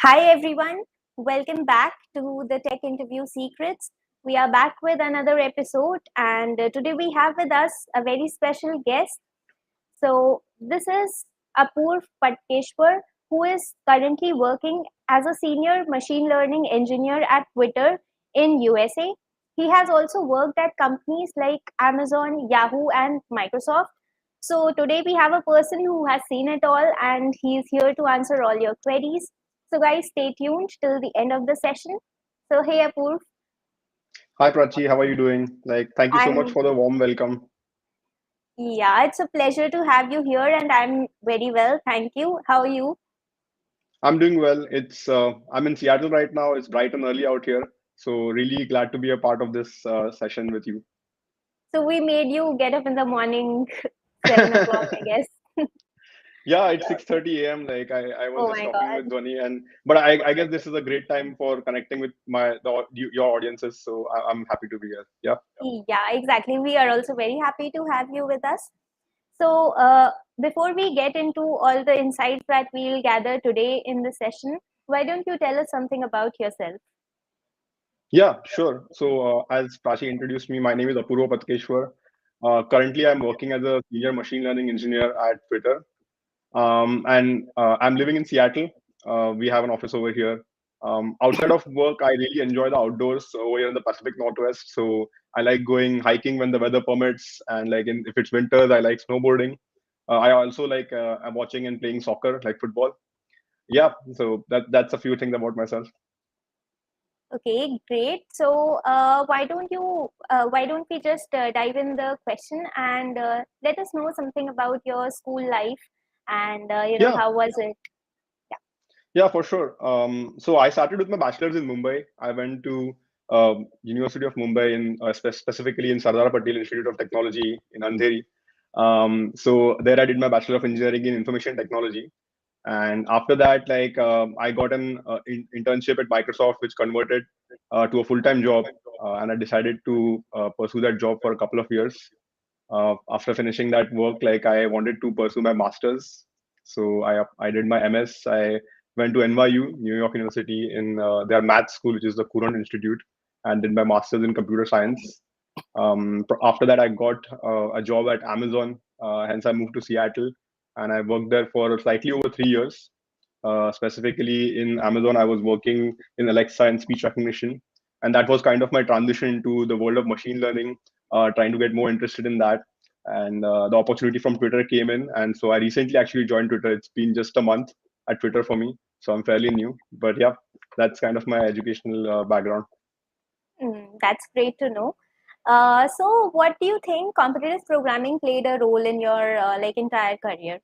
Hi everyone, welcome back to the Tech Interview Secrets. We are back with another episode, and today we have with us a very special guest. So, this is Apurva Patkeshwar, who is currently working as a senior machine learning engineer at Twitter in USA. He has also worked at companies like Amazon, Yahoo, and Microsoft. So, today we have a person who has seen it all and he's here to answer all your queries. So, guys, stay tuned till the end of the session. So, hey, Apurva, Hi Prachi, how are you doing? Thank you so much I'm for the warm welcome. yeah, it's a pleasure to have you here, and I'm very well. Thank you. How are you? I'm doing well. I'm in Seattle right now. It's bright and early out here, so really glad to be a part of this session with you. So we made you get up in the morning, 7 o'clock, I guess. Yeah, it's 6:30 a.m. I was Oh just my talking God. with Dhwani, but I guess this is a great time for connecting with your audiences. So I'm happy to be here. Yeah. Yeah, exactly. We are also very happy to have you with us. So before we get into all the insights that we'll gather today in the session, why don't you tell us something about yourself? Yeah, sure. So as Prachi introduced me, my name is Apurva Patkeshwar. Currently, I'm working as a senior machine learning engineer at Twitter. And I'm living in Seattle. We have an office over here. Outside of work, I really enjoy the outdoors over here in the Pacific Northwest. So I like going hiking when the weather permits, and if it's winters, I like snowboarding. I also like watching and playing soccer, like football. Yeah, so that's a few things about myself. Okay, great. So why don't we just dive in the question and let us know something about your school life and Yeah, how was it? yeah, for sure. So I started with my bachelor's in Mumbai. I went to University of Mumbai specifically in Sardar Patel Institute of Technology in Andheri. So there I did my Bachelor of Engineering in Information Technology. And after that, I got an internship at Microsoft, which converted to a full-time job. And I decided to pursue that job for a couple of years. After finishing that work, I wanted to pursue my master's. So I did my MS. I went to NYU, New York University, in their math school, which is the Courant Institute, and did my master's in computer science. After that, I got a job at Amazon. Hence, I moved to Seattle, and I worked there for slightly over 3 years. Specifically in Amazon, I was working in Alexa and speech recognition, and that was kind of my transition into the world of machine learning, trying to get more interested in that. And the opportunity from Twitter came in, and so I recently actually joined Twitter. It's been just a month at Twitter for me, so I'm fairly new. But yeah, that's kind of my educational background. That's great to know. So what do you think competitive programming played a role in your entire career?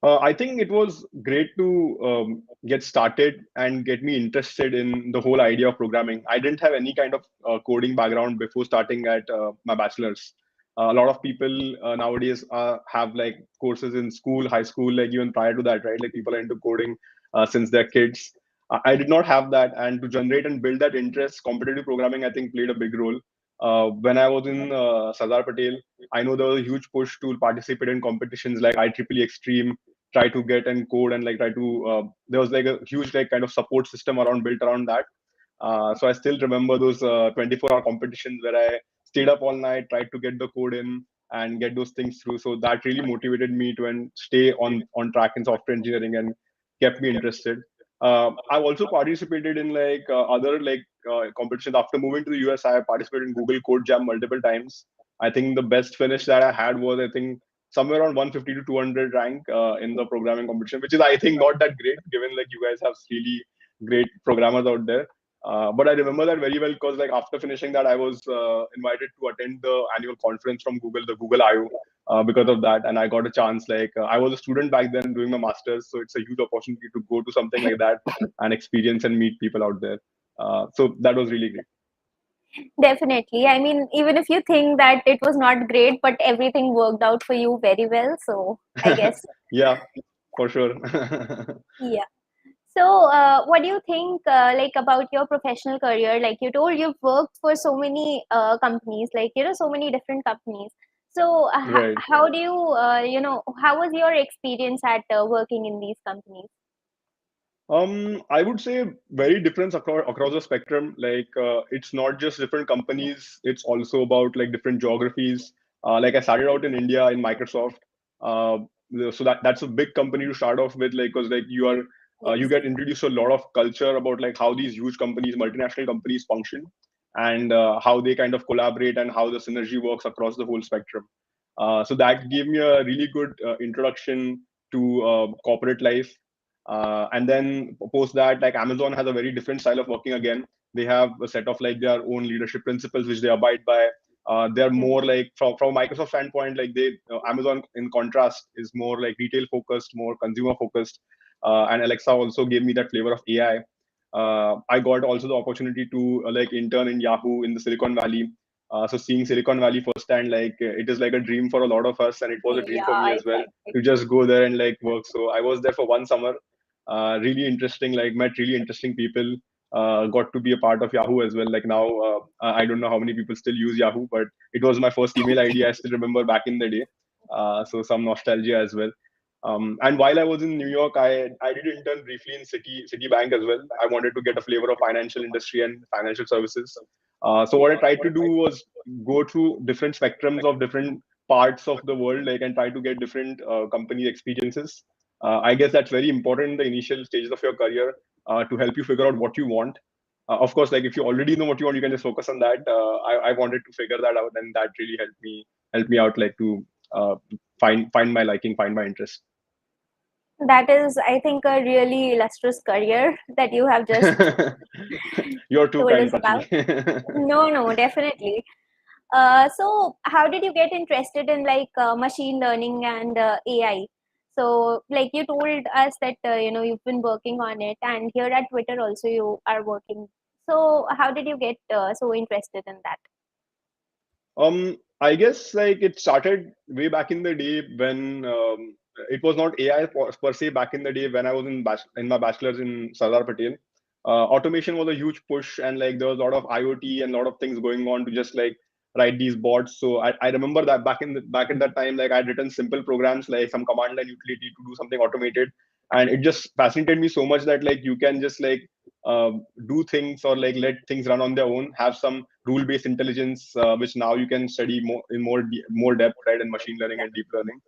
I think it was great to get started and get me interested in the whole idea of programming. I didn't have any kind of coding background before starting at my bachelor's. A lot of people nowadays have courses in school, high school, like even prior to that, right? Like people are into coding since they're kids. I did not have that, and to generate and build that interest, competitive programming, I think, played a big role. When I was in Sardar Patel, I know there was a huge push to participate in competitions like IEEE Extreme, try to get and code and try to there was a huge kind of support system around built around that. So I still remember those 24-hour competitions where I stayed up all night, tried to get the code in and get those things through. So that really motivated me to and stay on track in software engineering and kept me interested. I've also participated in other competitions. After moving to the US, I participated in Google Code Jam multiple times. I think the best finish that I had was, I think, somewhere around 150 to 200 rank in the programming competition, which is, I think, not that great given you guys have really great programmers out there. But I remember that very well because after finishing that, I was invited to attend the annual conference from Google, the Google I/O, because of that, and I got a chance. I was a student back then doing my masters, so it's a huge opportunity to go to something like that and experience and meet people out there. So that was really great. Definitely. I mean, even if you think that it was not great, but everything worked out for you very well. So I guess, Yeah, for sure. yeah. So, what do you think, about your professional career? Like you told, you've worked for so many companies, so many different companies. So, Right. how do you, how was your experience at working in these companies? I would say very different across the spectrum. Like it's not just different companies; it's also about like different geographies. Like I started out in India in Microsoft, uh, so that's a big company to start off with. Like because like you Yes. get introduced to a lot of culture about like how these huge companies, multinational companies function, and how they kind of collaborate and how the synergy works across the whole spectrum. So that gave me a really good introduction to corporate life. And then post that, like Amazon has a very different style of working again. They have a set of like their own leadership principles which they abide by. They're Hmm. more like from Microsoft standpoint, like they Amazon in contrast is more like retail focused, more consumer focused. And Alexa also gave me that flavor of AI. I got also the opportunity to like intern in Yahoo in the Silicon Valley. So seeing Silicon Valley firsthand, like it is like a dream for a lot of us, and it was a dream for me Yeah, as well exactly. to just go there and like work. So I was there for one summer. Really interesting. Like met really interesting people. Got to be a part of Yahoo as well. Like now, I don't know how many people still use Yahoo, but it was my first email ID. I still remember back in the day. So some nostalgia as well. And while I was in New York, I did intern briefly in Citibank as well. I wanted to get a flavor of financial industry and financial services. So what I tried to do was go through different spectrums of different parts of the world, like and try to get different company experiences. I guess that's very important in the initial stages of your career to help you figure out what you want. Of course, like if you already know what you want, you can just focus on that. I wanted to figure that out, and that really helped me out, like to find my liking, find my interest. That is, I think, a really illustrious career that you have just You're too told kind, us Prachi. about. No, no, definitely. So how did you get interested in like machine learning and AI? So like you told us that you've been working on it, and here at Twitter also you are working. So how did you get so interested in that? I guess like it started way back in the day when it was not AI per se. Back in the day when I was in my bachelor's in Sardar Patel, automation was a huge push, and like there was a lot of IoT and a lot of things going on to just like write these bots. So I remember that back in that time, like I'd written simple programs like some command line utility to do something automated, and it just fascinated me so much that like you can just like do things or like let things run on their own, have some rule based intelligence, which now you can study more depth, right, in machine learning and deep learning.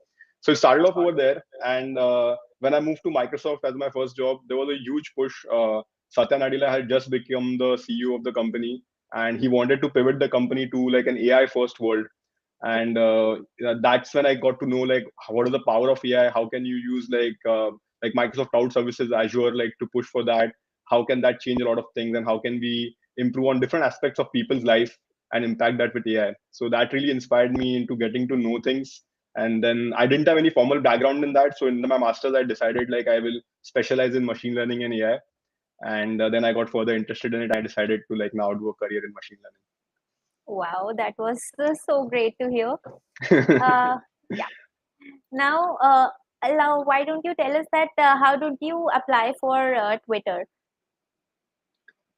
So it started off over there, and when I moved to Microsoft as my first job, there was a huge push. Satya Nadella had just become the CEO of the company, and he wanted to pivot the company to like an AI first world. And that's when I got to know like what is the power of AI, how can you use like Microsoft cloud services, Azure, like to push for that, how can that change a lot of things, and how can we improve on different aspects of people's life and impact that with AI. So that really inspired me into getting to know things. And then I didn't have any formal background in that, so in my masters I decided like I will specialize in machine learning and AI. And then I got further interested in it. I decided to like now do a career in machine Wow, that was so great to hear. learning. Uh, yeah. Now, why don't you tell us that how did you apply for Twitter?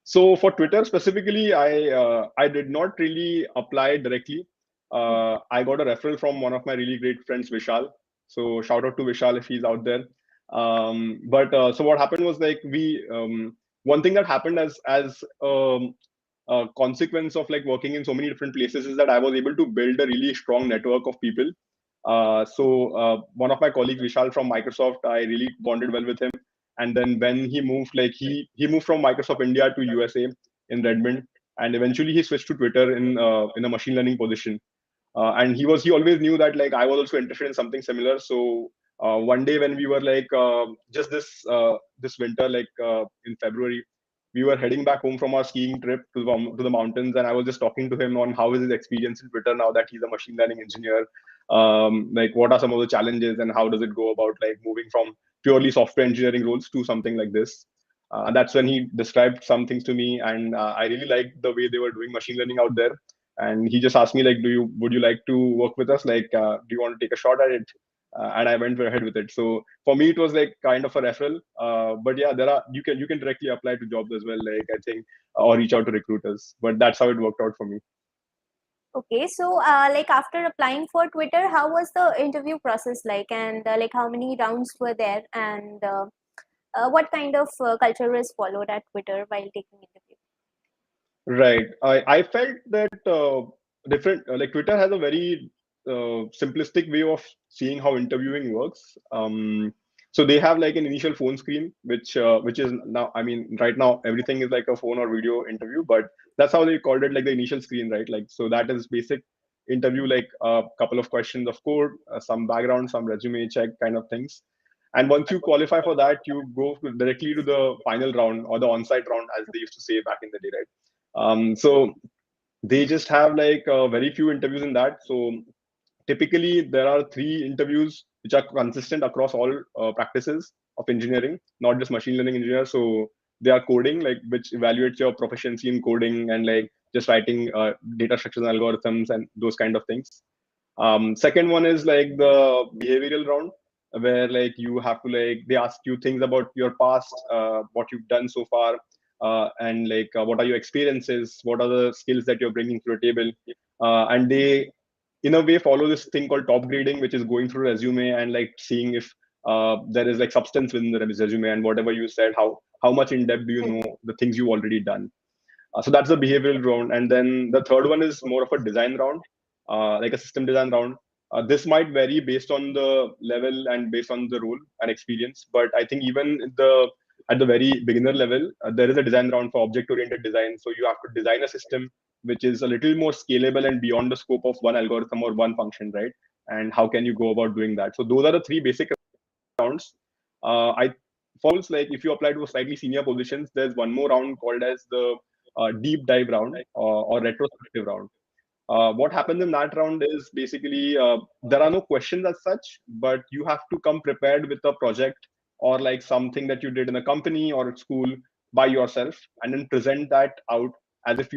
So for Twitter specifically, I did not really apply directly. I got a referral from one of my really great friends, Vishal. So shout out to Vishal if he's out there. But so what happened was like we one thing that happened as a consequence of like working in so many different places is that I was able to build a really strong network of people. So one of my colleagues, Vishal from Microsoft, I really bonded well with him. And then when he moved, like he moved from Microsoft India to USA in Redmond, and eventually he switched to Twitter in a machine learning position. And he always knew that like I was also interested in something similar. So one day when we were like just this winter, like in February, we were heading back home from our skiing trip to the mountains, and I was just talking to him on how is his experience in Twitter now that he's a machine learning engineer. Like what are some of the challenges and how does it go about like moving from purely software engineering roles to something like this. That's when he described some things to me, and I really liked the way they were doing machine learning out there. And he just asked me like, would you like to work with us? Like, do you want to take a shot at it? And I went ahead with it. So for me, it was like kind of a referral. But yeah, you can directly apply to jobs as well. Like I think, or reach out to recruiters. But that's how it worked out for me. Okay, so like after applying for Twitter, how was the interview process like, and like how many rounds were there, and what kind of culture is followed at Twitter while taking interviews? Right. I felt that different like Twitter has a very simplistic way of seeing how interviewing works. So they have like an initial phone screen, which is now, I mean, right now everything is like a phone or video interview, but that's how they called it, like the initial screen, right? Like, so that is basic interview, like a couple of questions of code, some background, some resume check kind of things. And once you qualify for that, you go directly to the final round, or the on-site round, as they used to say back in the day, right? So they just have like very few interviews in that. So typically there are three interviews which are consistent across all practices of engineering, not just machine learning engineers. So they are coding, like, which evaluates your proficiency in coding and like just writing data structures and algorithms and those kind of things. Second one is like the behavioral round, where like you have to, like, they ask you things about your past, what you've done so far, and like what are your experiences, what are the skills that you're bringing to the table, and they in a way follow this thing called top grading, which is going through resume and like seeing if there is like substance within the resume, and whatever you said, how much in depth do you know Mhm. the things you've already done. So that's the behavioral round. And then the third one is more of a design round, like a system design round. This might vary based on the level and based on the role and experience. But I think even at the very beginner level, there is a design round for object-oriented design. So you have to design a system which is a little more scalable and beyond the scope of one algorithm or one function, right? And how can you go about doing that? So those are the three basic rounds. I falls like if you apply to slightly senior positions, there's one more round called as the deep dive round, or retrospective round. What happens in that round is basically there are no questions as such, but you have to come prepared with a project or like something that you did in a company or at school by yourself, and then present that out as if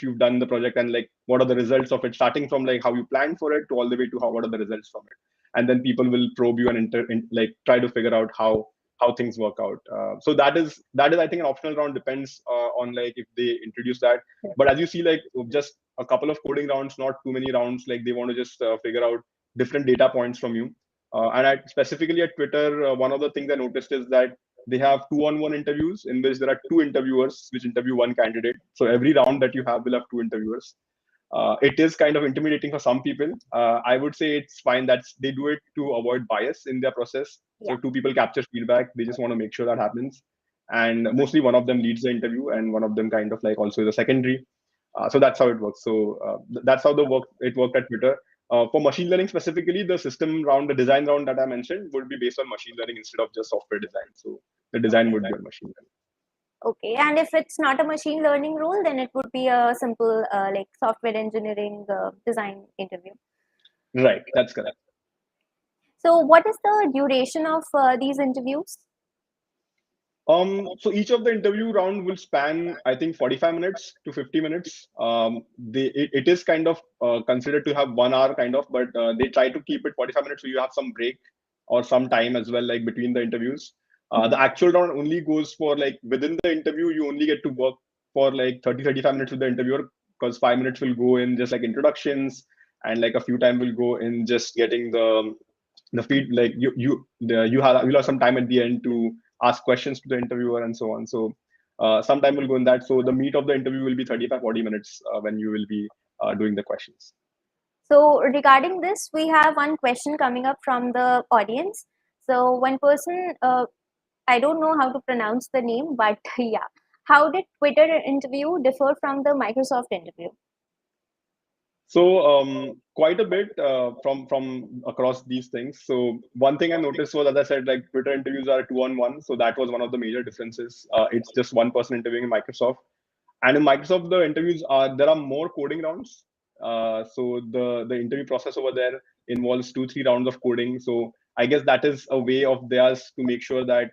you've done the project, and like what are the results of it, starting from like how you planned for it to all the way to how what are the results from it. And then people will probe you and like try to figure out how things work out. So that is I think an optional round, depends on like if they introduce that. But as you see, like just a couple of coding rounds, not too many rounds. Like they want to just figure out different data points from you. Specifically at Twitter, one of the things I noticed is that they have two-on-one interviews in which there are two interviewers which interview one candidate. So every round that you have will have two interviewers. It is kind of intimidating for some people. I would say it's fine that they do it to avoid bias in their process. So Yeah. if two people capture feedback, they just want to make sure that happens. And mostly one of them leads the interview, and one of them kind of like also is a secondary. So that's how it works. So that's how it worked at Twitter. For machine learning specifically, the system round, the design round that I mentioned, would be based on machine learning instead of just software design. So the design Okay. would be on machine Okay. And if it's not a machine learning role, then it would be a simple like software engineering design interview. learning. Right. That's correct. So, what is the duration of these interviews? So each of the interview round will span, I think, 45 minutes to 50 minutes. It is kind of considered to have 1 hour kind of, but they try to keep it 45 minutes, so you have some break or some time as well, like between the interviews. The Mhm. actual round only goes for like within the interview, you only get to work for like 30-35 minutes with the interviewer, because 5 minutes will go in just like introductions, and like a few time will go in just getting the feed, like you'll have some time at the end to ask questions to the interviewer and so on. So some time will go in that. So the meat of the interview will be 35-40 minutes when you will be doing the questions. So, regarding this, we have one question coming up from the audience. So, one person, I don't know how to pronounce the name, but yeah, how did Twitter interview differ from the Microsoft interview? So quite a bit from across these things. So one thing I noticed was, as I said, like Twitter interviews are 2-on-1. So that was one of the major differences. It's just one person interviewing in Microsoft. And in Microsoft, the interviews there are more coding rounds. So the interview process over there involves 2-3 rounds of coding. So I guess that is a way of theirs to make sure that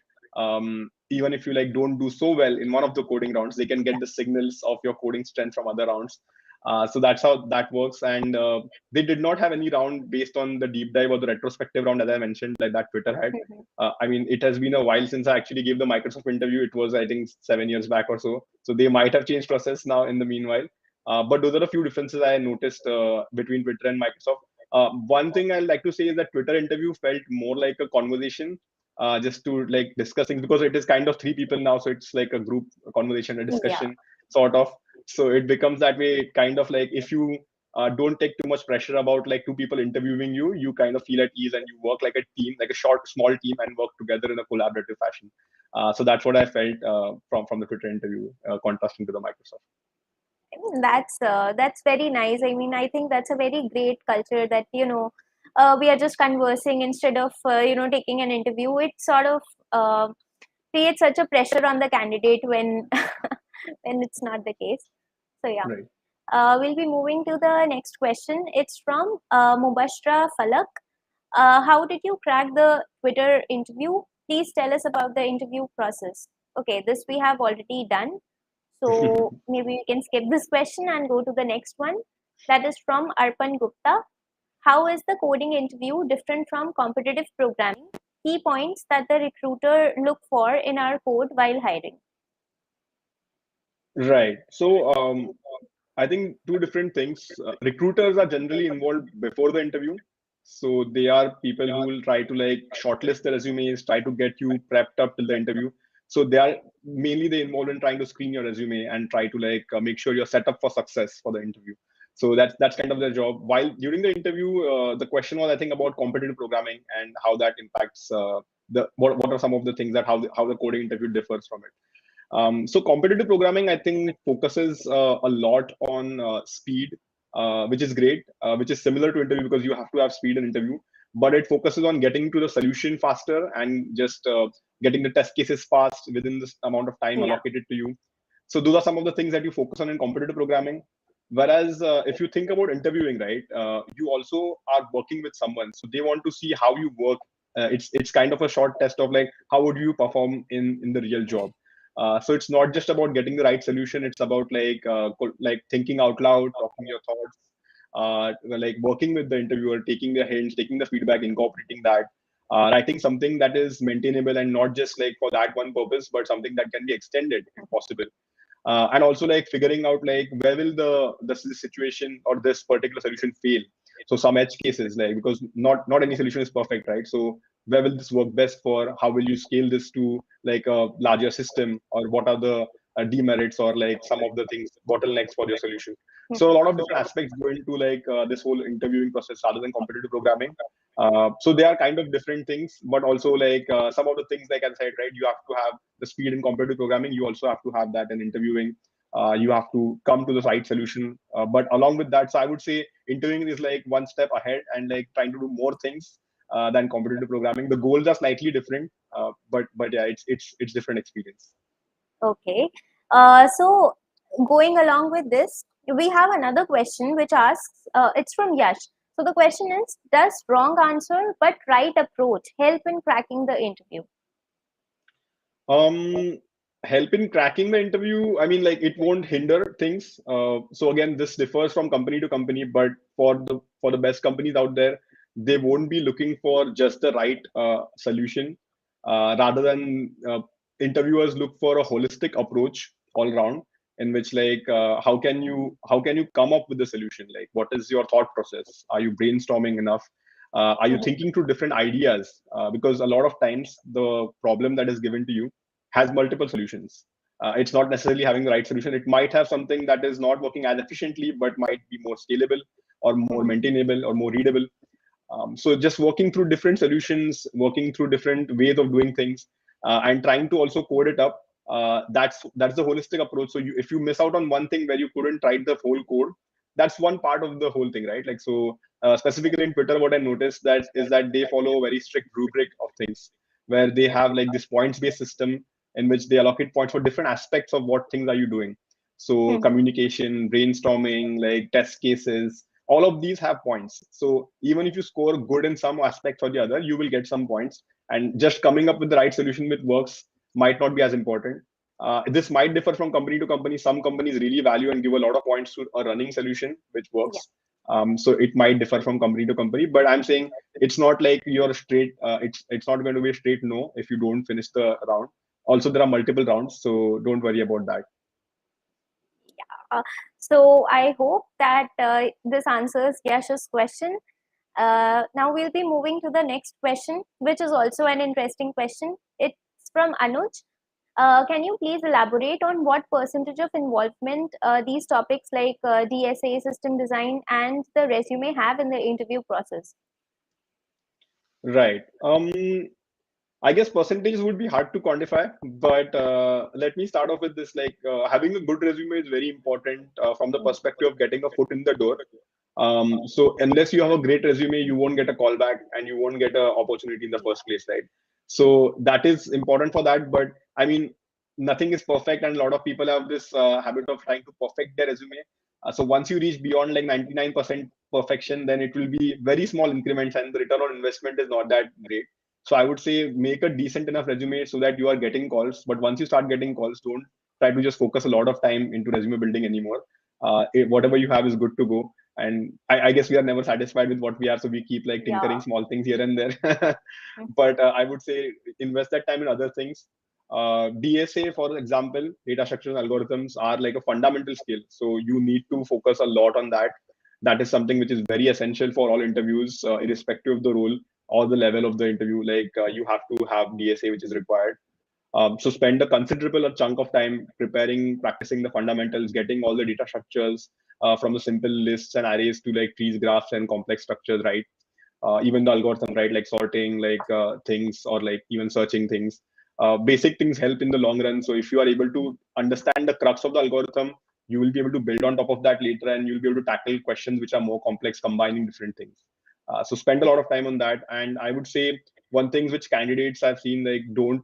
even if you like don't do so well in one of the coding rounds, they can get the signals of your coding strength from other rounds. So that's how that works. And they did not have any round based on the deep dive or the retrospective round, as I mentioned, like that Twitter had. Mhm. I mean, it has been a while since I actually gave the Microsoft interview. It was, I think, 7 years back or so. So they might have changed process now in the meanwhile. But those are a few differences I noticed between Twitter and Microsoft. One thing I like to say is that Twitter interview felt more like a conversation just to like discuss things, because it is kind of three people now, so it's like a group conversation, a Yeah. discussion sort of. So it becomes that way, kind of like if you don't take too much pressure about like two people interviewing you, you kind of feel at ease and you work like a team, like a small team, and work together in a collaborative fashion. So that's what I felt from the Twitter interview, contrasting to the Microsoft. That's very nice. I mean, I think that's a very great culture that we are just conversing instead of taking an interview. It sort of creates such a pressure on the candidate when when it's not the case. So yeah, Right. we'll be moving to the next question. It's from Mubashra Falak. How did you crack the Twitter interview? Please tell us about the interview process. Okay, this we have already done. So maybe we can skip this question and go to the next one. That is from Arpan Gupta. How is the coding interview different from competitive programming? Key points that the recruiter look for in our code while hiring. Right. So I think two different things. Recruiters are generally involved before the interview. So they are people who will try to like shortlist the resumes, try to get you prepped up till the interview. So they are mainly they involved in trying to screen your resume and try to like make sure you're set up for success for the interview. So that's kind of their job. While during the interview, the question was I think about competitive programming and how that impacts the what are some of the things that how the coding interview differs from it. So competitive programming, I think, focuses a lot on speed, which is great, which is similar to interview because you have to have speed in interview, but it focuses on getting to the solution faster and just getting the test cases fast within this amount of time Yeah. allocated to you. So those are some of the things that you focus on in competitive programming. Whereas if you think about interviewing, right, you also are working with someone, so they want to see how you work. It's kind of a short test of like how would you perform in the real job. So it's not just about getting the right solution. It's about like thinking out loud, talking your thoughts, like working with the interviewer, taking the hints, taking the feedback, incorporating that, writing something that is maintainable and not just like for that one purpose, but something that can be extended if possible. And also like figuring out like where will the situation or this particular solution fail. So some edge cases, like because not any solution is perfect, right? So where will this work best for? How will you scale this to like a larger system, or what are the demerits or like some of the things bottlenecks for your solution? So a lot of different aspects go into like this whole interviewing process rather than competitive programming. So they are kind of different things, but also like some of the things, like I said, right, you have to have the speed in competitive programming. You also have to have that in interviewing. You have to come to the right solution. But along with that, so I would say interviewing is like one step ahead and like trying to do more things than competitive programming. The goals are slightly different, but yeah, it's different experience. Okay. So going along with this, we have another question which asks, it's from Yash. So the question is, does wrong answer but right approach help in cracking the interview? Um, Help in cracking the interview. I mean, like it won't hinder things. So again, this differs from company to company, but for the best companies out there, they won't be looking for just the right solution. Rather than interviewers look for a holistic approach all around, in which like how can you come up with the solution? Like, what is your thought process? Are you brainstorming enough? Are you thinking through different ideas? Because a lot of times the problem that is given to you has multiple solutions. It's not necessarily having the right solution. It might have something that is not working as efficiently, but might be more scalable or more maintainable or more readable. So just working through different solutions, working through different ways of doing things, and trying to also code it up. That's the holistic approach. So if you miss out on one thing where you couldn't write the whole code, that's one part of the whole thing, right? Like so, specifically in Twitter, what I noticed that is that they follow a very strict rubric of things, where they have like this points-based system in which they allocate points for different aspects of what things are you doing. So communication, brainstorming, like test cases, all of these have points. So even if you score good in some aspect or the other, you will get some points. And just coming up with the right solution which works might not be as important. This might differ from company to company. Some companies really value and give a lot of points to a running solution which Yeah. works. So it might differ from company to company, but I'm saying it's not like you're straight. It's not going to be a straight no if you don't finish the round. Also, there are multiple rounds, so don't worry about that. So I hope that this answers Yash's question. Now we'll be moving to the next question, which is also an interesting question. It's from Anuj. Can you please elaborate on what percentage of involvement these topics like DSA, system design, and the resume have in the interview process? Right. I guess percentages would be hard to quantify, but let me start off with this. Like having a good resume is very important from the perspective of getting a foot in the door. So unless you have a great resume, you won't get a call back and you won't get an opportunity in the first place, right? So that is important for that. But I mean, nothing is perfect, and a lot of people have this habit of trying to perfect their resume. So once you reach beyond like 99% perfection, then it will be very small increments, and the return on investment is not that great. So I would say make a decent enough resume so that you are getting calls. But once you start getting calls, don't try to just focus a lot of time into resume building anymore. Whatever you have is good to go. And I guess we are never satisfied with what we have, so we keep like Yeah. tinkering small things here and there. But I would say invest that time in other things. DSA, for example, data structures and algorithms are like a fundamental skill. So you need to focus a lot on that. That is something which is very essential for all interviews, irrespective of the role or the level of the interview. Like you have to have DSA, which is required. So spend a considerable chunk of time preparing, practicing the fundamentals, getting all the data structures from the simple lists and arrays to like trees, graphs, and complex structures, right? Even the algorithm, right? Like sorting, like things, or like even searching things. Basic things help in the long run. So if you are able to understand the crux of the algorithm, you will be able to build on top of that later, and you'll be able to tackle questions which are more complex, combining different things. So spend a lot of time on that. And I would say one thing which candidates I've seen like don't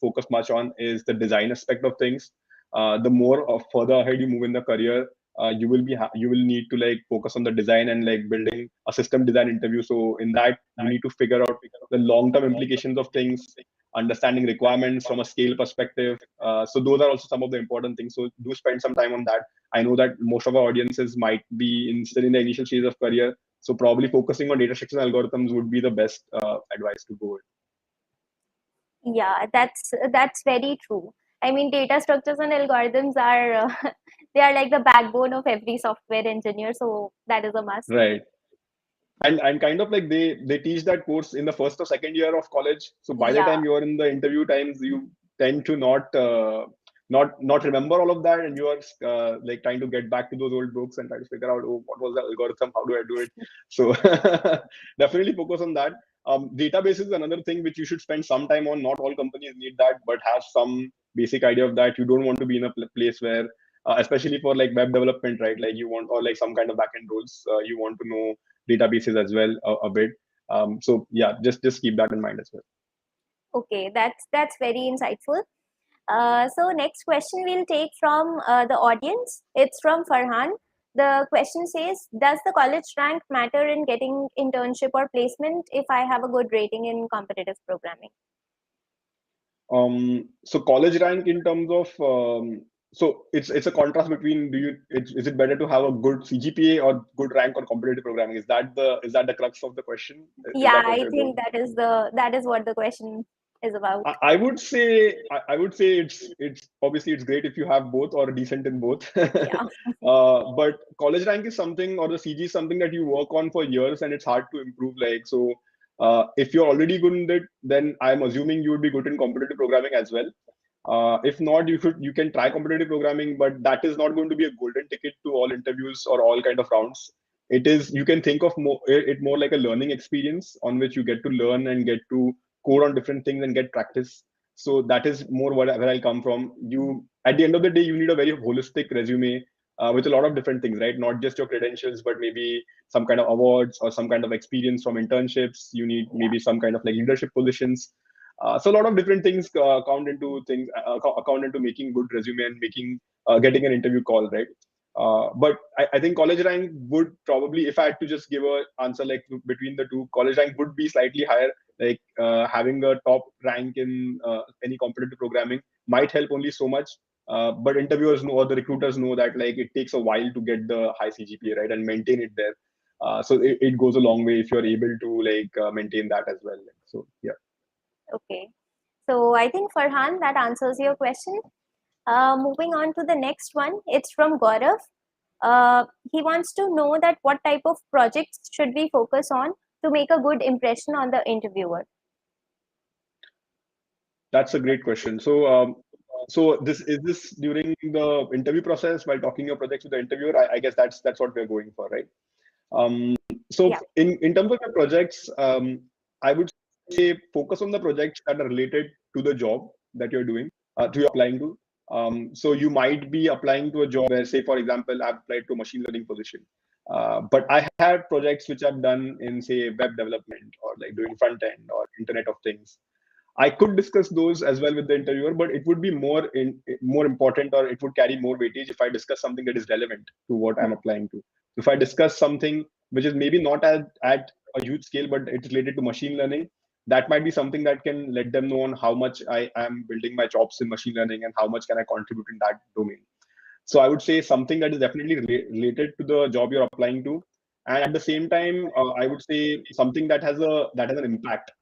focus much on is the design aspect of things. The more further ahead you move in the career, you will need to like focus on the design and like building a system design interview. So in that you need to figure out the long term implications of things, understanding requirements from a scale perspective. So those are also some of the important things. So do spend some time on that. I know that most of our audiences might be still in the initial stage of career, so probably focusing on data structures and algorithms would be the best advice to go with. Yeah, that's very true. I mean, data structures and algorithms are they are like the backbone of every software engineer, so that is a must. Right. And kind of like they teach that course in the first or second year of college. So by the Yeah, time you're in the interview times, you tend to not remember all of that, and you are like trying to get back to those old books and try to figure out, oh, what was the algorithm, how do I do it. So definitely focus on that. Database is another thing which you should spend some time on. Not all companies need that, but have some basic idea of that. You don't want to be in a place where especially for like web development, right? Like you want, or like some kind of backend roles, you want to know databases as well a bit. So yeah, just keep that in mind as well. okay, that's very insightful. So next question we'll take from the audience. It's from Farhan. The question says, does the college rank matter in getting internship or placement if I have a good rating in competitive programming? So college rank in terms of so it's a contrast between is it better to have a good CGPA or good rank on competitive programming? Is that the crux of the question? Is Yeah, that what I you're think doing? that is what the question is about. I would say it's obviously it's great if you have both or decent in both. Yeah, But college rank is something, or the CG is something that you work on for years and it's hard to improve. Like so, if you're already good in it, then I'm assuming you would be good in competitive programming as well. If not, you can try competitive programming, but that is not going to be a golden ticket to all interviews or all kind of rounds. It is, you can think of it more like a learning experience on which you get to learn and get to code on different things and get practice. So that is more where I'll come from. You At the end of the day, you need a very holistic resume with a lot of different things, right? Not just your credentials, but maybe some kind of awards or some kind of experience from internships. You need yeah, maybe some kind of like leadership positions. So a lot of different things count into making good resume and making getting an interview call, right? But I think college rank would probably, if I had to just give a answer like between the two, college rank would be slightly higher. Like having a top rank in any competitive programming might help only so much. But interviewers know, or the recruiters know, that like it takes a while to get the high CGPA, right, and maintain it there. So it goes a long way if you're able to like maintain that as well. So yeah. okay. So I think Farhan, that answers your question. Moving on to the next one, it's from Gaurav. He wants to know that what type of projects should we focus on to make a good impression on the interviewer. That's a great question. So this is this during the interview process while talking your projects with the interviewer. I guess that's what we're going for, right? Um, so Yeah. in terms of your projects, I would say focus on the projects that are related to the job that you're doing, to you're applying to. So you might be applying to a job where, say, for example, I've applied to a machine learning position. But I had projects which I've done in, say, web development or like doing front end or Internet of Things. I could discuss those as well with the interviewer, but it would be more important, or it would carry more weightage if I discuss something that is relevant to what I'm applying to. If I discuss something which is maybe not at a huge scale, but it's related to machine learning, that might be something that can let them know on how much I am building my chops in machine learning and how much can I contribute in that domain. So I would say something that is definitely related to the job you're applying to, and at the same time, I would say something that has an impact.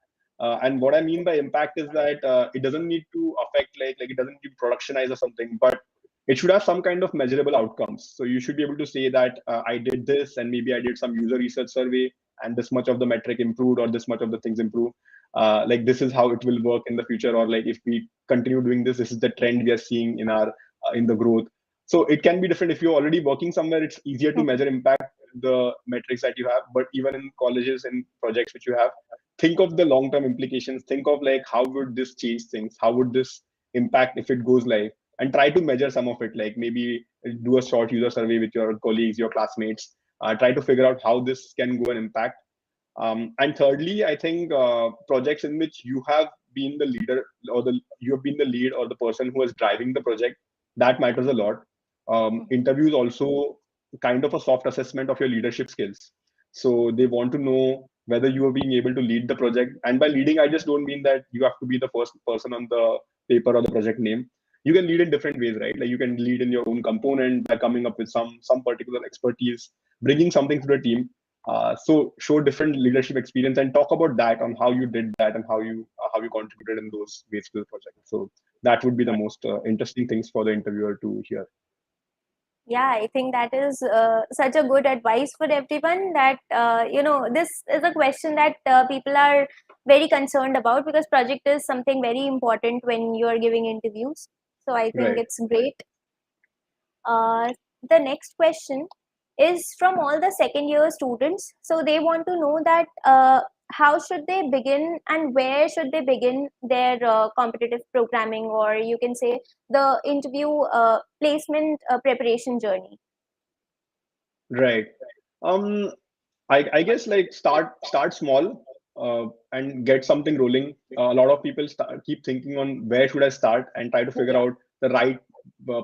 And what I mean by impact is that it doesn't need to affect like it doesn't need to productionize or something, but it should have some kind of measurable outcomes. So you should be able to say that I did this, and maybe I did some user research survey, and this much of the metric improved, or this much of the things improved. Like this is how it will work in the future, or like if we continue doing this, this is the trend we are seeing in our in the growth. So it can be different. If you're already working somewhere, it's easier to measure impact with the metrics that you have. But even in colleges and projects which you have, think of the long-term implications. Think of like how would this change things? How would this impact if it goes live? And try to measure some of it. Like maybe do a short user survey with your colleagues, your classmates. Try to figure out how this can go and impact. And thirdly, I think projects in which you have been the leader, or you have been the lead or the person who is driving the project, that matters a lot. Interviews also kind of a soft assessment of your leadership skills. So they want to know whether you are being able to lead the project. And by leading, I just don't mean that you have to be the first person on the paper or the project name. You can lead in different ways, right? Like you can lead in your own component by coming up with some particular expertise, bringing something to the team. So show different leadership experience and talk about that on how you did that and how you contributed in those ways to the project. So that would be the most interesting things for the interviewer to hear. Yeah, I think that is such a good advice for everyone, that this is a question that people are very concerned about, because project is something very important when you are giving interviews. So I think Right. it's great. Uh, the next question is from all the second year students. So they want to know that how should they begin and where should they begin their competitive programming, or you can say the interview placement preparation journey. Right. Um, I guess like start small and get something rolling. A lot of people keep thinking on where should I start and try to figure Yeah. out the right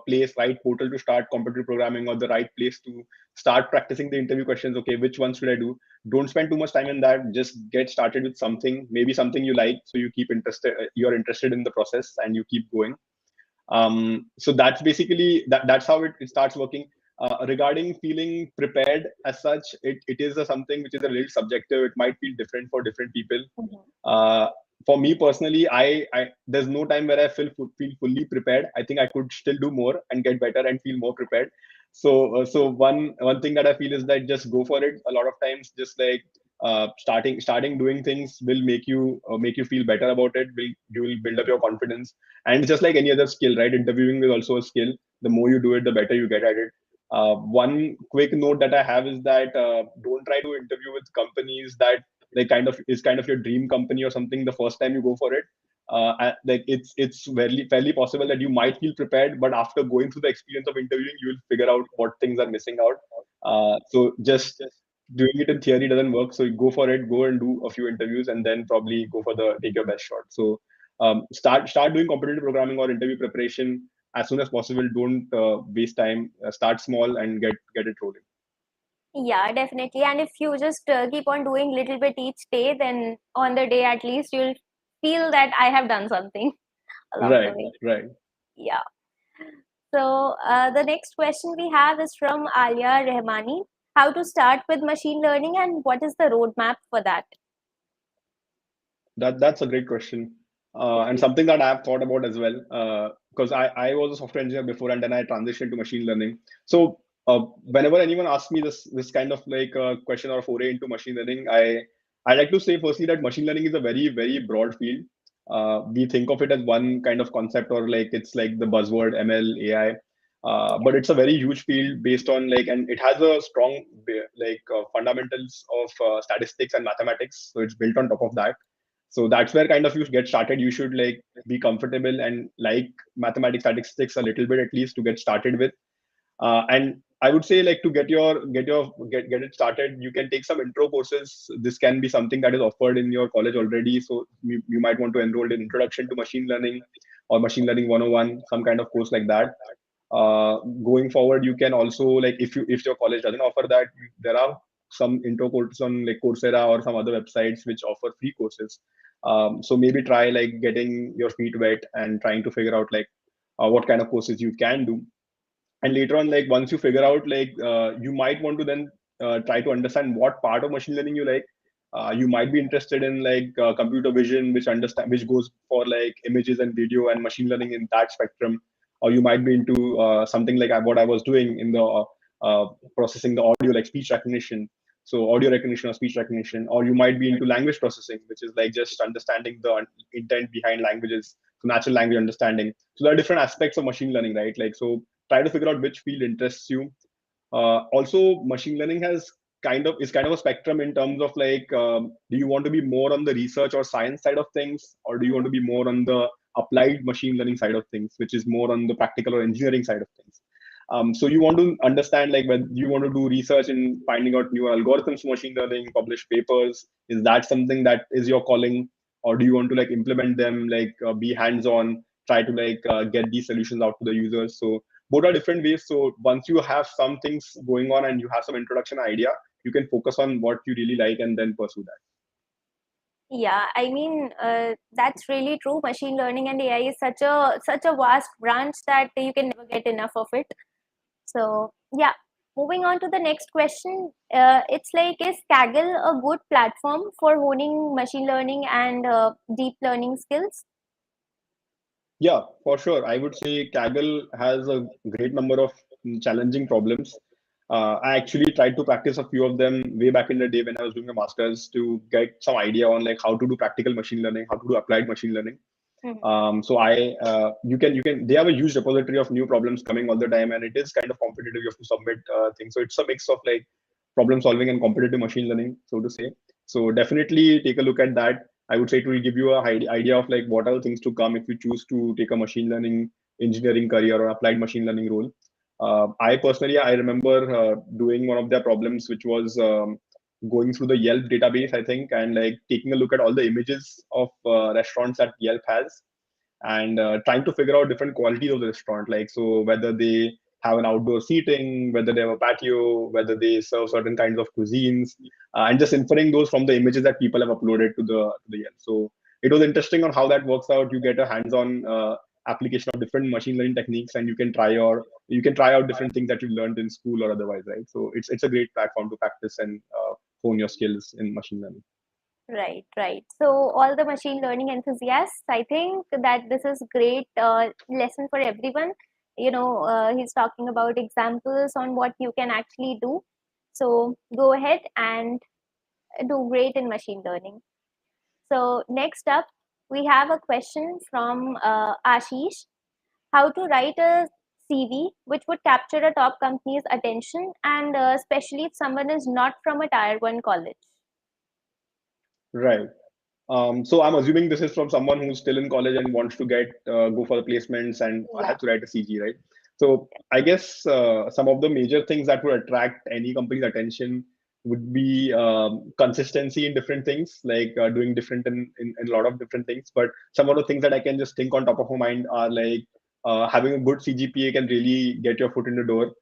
place, right portal to start competitive programming, or the right place to start practicing the interview questions. Okay, which ones should I do? Don't spend too much time in that. Just get started with something, maybe something you like, so you keep interested. You're interested in the process and you keep going. So that's basically that's how it starts working. Regarding feeling prepared as such, it is something which is a little subjective. It might feel different for different people. Mhm. uh, for me personally, I there's no time where I feel fully prepared. I think I could still do more and get better and feel more prepared. So one thing that I feel is that just go for it. A lot of times, just like starting doing things will make you feel better about it. You will build up your confidence, and it's just like any other skill, right? Interviewing is also a skill. The more you do it, the better you get at it. One quick note that I have is that don't try to interview with companies that like kind of your dream company or something the first time you go for it. Like it's fairly possible that you might feel prepared, but after going through the experience of interviewing, you will figure out what things are missing out. So just doing it in theory doesn't work. So you go for it, go and do a few interviews, and then probably go for the take your best shot. So start doing competitive programming or interview preparation as soon as possible. Don't waste time. Start small and get it rolling. Yeah, definitely. And if you just keep on doing little bit each day, then on the day at least you'll feel that I have done something along the Right, way. right. Yeah. So the next question we have is from Alia Rehmani. How to start with machine learning and what is the roadmap for that? That's a great question, and something that I've thought about as well. Because I was a software engineer before, and then I transitioned to machine learning. So Whenever anyone asks me this kind of like question or foray into machine learning, I like to say firstly that machine learning is a very broad field. We think of it as one kind of concept, or like it's like the buzzword ML AI, but it's a very huge field based on like, and it has a strong fundamentals of statistics and mathematics. So it's built on top of that. So that's where kind of you get started. You should like be comfortable and like mathematics, statistics a little bit at least to get started with. And I would say like to get it started, you can take some intro courses. This can be something that is offered in your college already. So you might want to enroll in Introduction to Machine Learning or Machine Learning 101, some kind of course like that. Going forward, you can also like if your college doesn't offer that, there are some intro courses on like Coursera or some other websites which offer free courses. So maybe try like getting your feet wet and trying to figure out like what kind of courses you can do. And later on, like once you figure out like you might want to then try to understand what part of machine learning you like. You might be interested in like computer vision, which goes for like images and video and machine learning in that spectrum. Or you might be into something like what I was doing in the processing the audio, like speech recognition, so audio recognition or speech recognition. Or you might be into language processing, which is like just understanding the intent behind languages, so natural language understanding. So there are different aspects of machine learning, right? Like, so try to figure out which field interests you. Also, machine learning has kind of a spectrum in terms of like, do you want to be more on the research or science side of things, or do you want to be more on the applied machine learning side of things, which is more on the practical or engineering side of things. So you want to understand like when you want to do research in finding out new algorithms for machine learning, publish papers. Is that something that is your calling, or do you want to like implement them, like be hands on, try to like get these solutions out to the users? So both are different ways. So once you have some things going on and you have some introduction idea, you can focus on what you really like and then pursue that. Yeah, I mean, that's really true. Machine learning and AI is such a vast branch that you can never get enough of it. So yeah, moving on to the next question. It's like, is Kaggle a good platform for honing machine learning and deep learning skills? Yeah, for sure. I would say Kaggle has a great number of challenging problems. I actually tried to practice a few of them way back in the day when I was doing a master's to get some idea on like how to do practical machine learning, how to do applied machine learning. Mhm. So you can they have a huge repository of new problems coming all the time, and it is kind of competitive. You have to submit things, so it's a mix of like problem solving and competitive machine learning, so to say. So definitely take a look at that. I would say it will give you a idea of like what are the things to come if you choose to take a machine learning engineering career or applied machine learning role. I personally, I remember doing one of their problems, which was going through the Yelp database, I think, and like taking a look at all the images of restaurants that Yelp has, and trying to figure out different qualities of the restaurant, like so whether they have an outdoor seating, whether they have a patio, whether they serve certain kinds of cuisines, and just inferring those from the images that people have uploaded to the Yelp. So it was interesting on how that works out. You get a hands-on application of different machine learning techniques, and you can try out different things that you learned in school or otherwise, right? So it's a great platform to practice and hone your skills in machine learning. Right, right. So all the machine learning enthusiasts, I think that this is great lesson for everyone. He's talking about examples on what you can actually do. So go ahead and do great in machine learning. So next up, we have a question from Ashish. How to write a CV which would capture a top company's attention, and especially if someone is not from a tier 1 college. Right. So I'm assuming this is from someone who's still in college and wants to get go for the placements and Yeah. has to write a CG, right? So I guess some of the major things that would attract any company's attention would be consistency in different things, like doing different in a lot of different things. But some of the things that I can just think on top of my mind are like having a good CGPA can really get your foot in the door.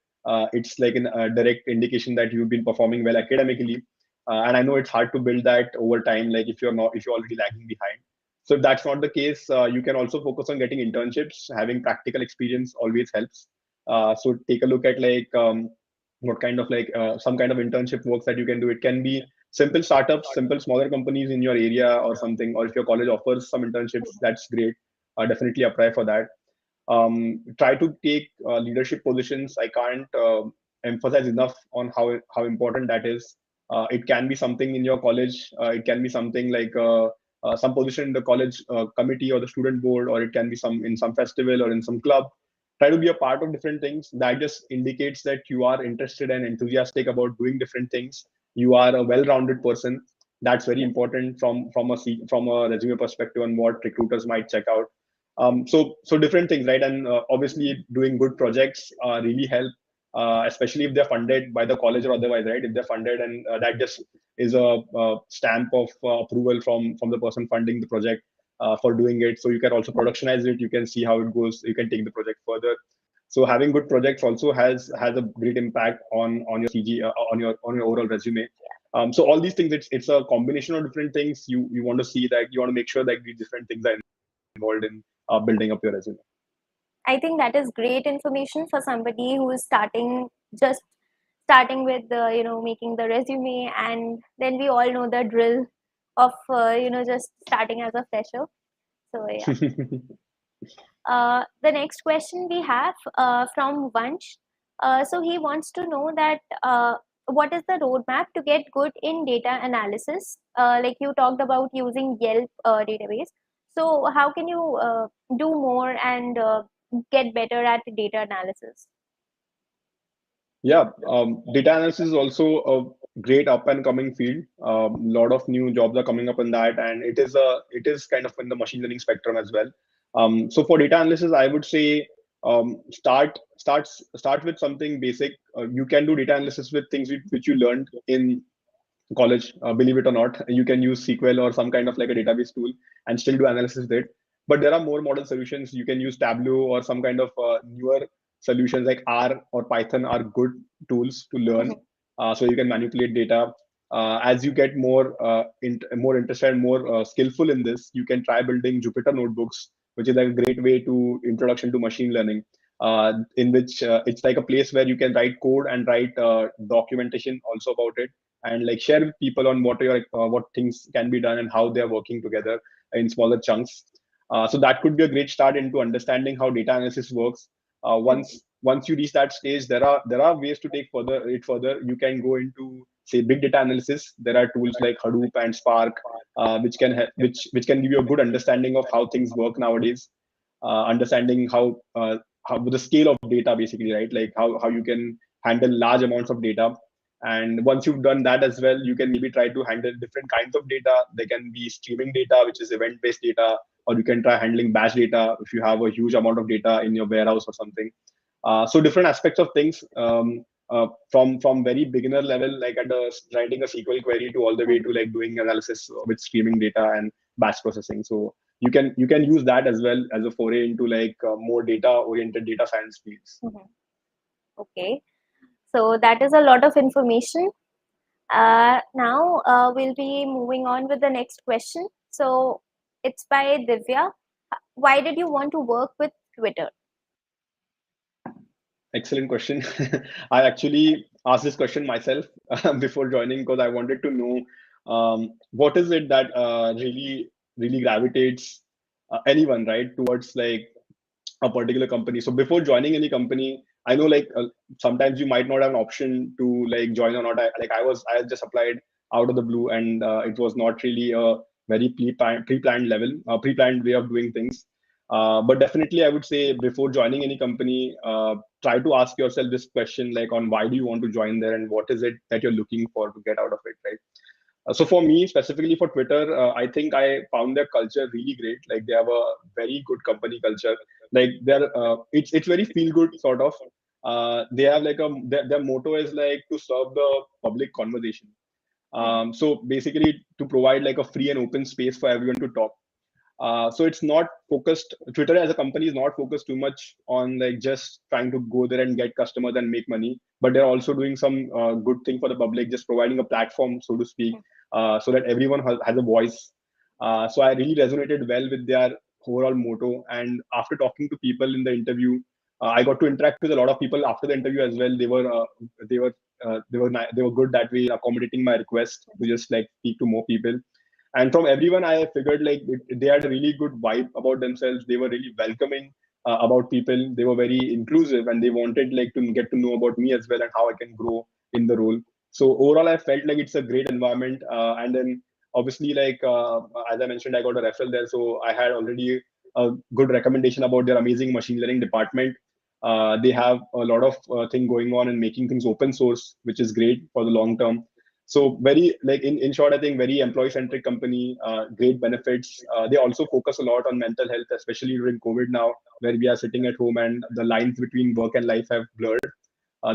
It's like a direct indication that you've been performing well academically, and I know it's hard to build that over time, like if you're already lagging behind. So if that's not the case, you can also focus on getting internships. Having practical experience always helps. So take a look at like what kind of like some kind of internship works that you can do. It can be simple startups, simple smaller companies in your area or something, or if your college offers some internships, that's great. Definitely apply for that. Try to take leadership positions. I can't emphasize enough on how important that is. It can be something in your college. It can be something like some position in the college committee or the student board, or it can be some in some festival or in some club. Try to be a part of different things. That just indicates that you are interested and enthusiastic about doing different things. You are a well-rounded person. That's very important from a resume perspective on what recruiters might check out. So different things, right? And obviously doing good projects really help, especially if they're funded by the college or otherwise, right? If they're funded, and that just is a stamp of approval from the person funding the project for doing it. So you can also productionize it. You can see how it goes. You can take the project further. So having good projects also has a great impact on your CG, on your overall resume. So all these things, it's a combination of different things. You want to see that, you want to make sure that these different things are involved in building up your resume. I think that is great information for somebody who is just starting with making the resume, and then we all know the drill of just starting as a fresher. So yeah. The next question we have from Vansh. So he wants to know that what is the roadmap to get good in data analysis? Like you talked about using Yelp database. So how can you do more and get better at data analysis? Yeah, data analysis is also a great up and coming field. A lot of new jobs are coming up in that, and it is kind of in the machine learning spectrum as well. So for data analysis, I would say start with something basic. You can do data analysis with things which you learned in college. Believe it or not, you can use SQL or some kind of like a database tool and still do analysis with it. But there are more modern solutions. You can use Tableau or some kind of newer solutions like R or Python are good tools to learn. So you can manipulate data. As you get more interested and more skillful in this, you can try building Jupyter notebooks, which is like a great way to introduction to machine learning. In which it's like a place where you can write code and write documentation also about it, and like share with people on what things can be done and how they are working together in smaller chunks. So that could be a great start into understanding how data analysis works. Once you reach that stage, there are ways to take further. You can go into, say, big data analysis. There are tools like Hadoop and Spark, which can give you a good understanding of how things work nowadays. Understanding how the scale of data, basically, right? Like how you can handle large amounts of data. And once you've done that as well, you can maybe try to handle different kinds of data. There can be streaming data, which is event-based data, or you can try handling batch data if you have a huge amount of data in your warehouse or something. So different aspects of things, from very beginner level, like writing a SQL query, to all the way to like doing analysis with streaming data and batch processing. So you can use that as well as a foray into like more data-oriented data science fields. Okay, so that is a lot of information. Now we'll be moving on with the next question. So it's by Divya. Why did you want to work with Twitter? Excellent question. I actually asked this question myself before joining, because I wanted to know what is it that really gravitates anyone, right, towards like a particular company. So before joining any company, I know like sometimes you might not have an option to like join or not. I just applied out of the blue, and it was not really a very pre-planned level, pre-planned way of doing things. But definitely, I would say before joining any company, try to ask yourself this question, like on why do you want to join there, and what is it that you're looking for to get out of it, right? So for me, specifically for Twitter, I think I found their culture really great. Like they have a very good company culture. Like it's very feel good sort of. They have like their motto is like to serve the public conversation. So basically to provide like a free and open space for everyone to talk. So it's not focused. Twitter as a company is not focused too much on like just trying to go there and get customers and make money, but they're also doing some good thing for the public, just providing a platform, so to speak, so that everyone has a voice. So I really resonated well with their overall motto. And after talking to people in the interview, I got to interact with a lot of people after the interview as well. They were good that way, accommodating my request to just like speak to more people. And from everyone, I figured like they had a really good vibe about themselves. They were really welcoming. about people. They were very inclusive, and they wanted like to get to know about me as well and how I can grow in the role. So overall, I felt like it's a great environment. And then obviously, like as I mentioned, I got a referral there, so I had already a good recommendation about their amazing machine learning department. They have a lot of thing going on and making things open source, which is great for the long term. So very like in short, I think very employee centric company, great benefits. They also focus a lot on mental health, especially during COVID now, where we are sitting at home and the lines between work and life have blurred.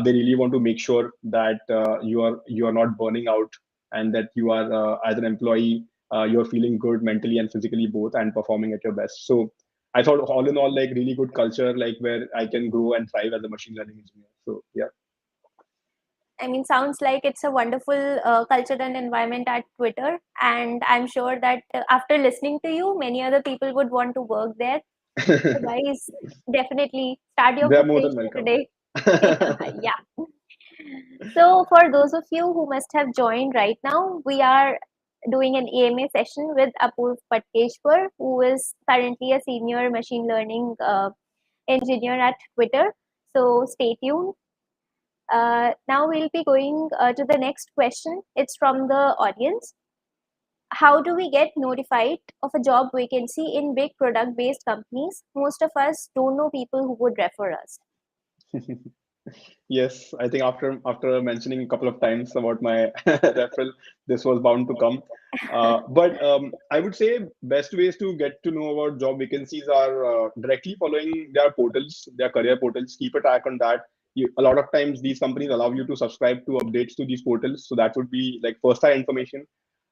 They really want to make sure that you are not burning out, and that you are as an employee, you're feeling good mentally and physically both, and performing at your best. So I thought all in all, like really good culture, like where I can grow and thrive as a machine learning engineer. So yeah. I mean, sounds like it's a wonderful culture and environment at Twitter. And I'm sure that after listening to you, many other people would want to work there. So, guys, definitely start your They are more than preparation welcome. today. Yeah. So, for those of you who must have joined right now, we are doing an AMA session with Apurva Patkeshwar, who is currently a senior machine learning engineer at Twitter. So, stay tuned. Now we'll be going to the next question. It's from the audience. How do we get notified of a job vacancy in big product based companies? Most of us don't know people who would refer us. Yes, I think after mentioning a couple of times about my referral, this was bound to come. But I would say best ways to get to know about job vacancies are directly following their portals, their career portals. Keep a track on that. A lot of times these companies allow you to subscribe to updates to these portals, so that would be like first-hand information.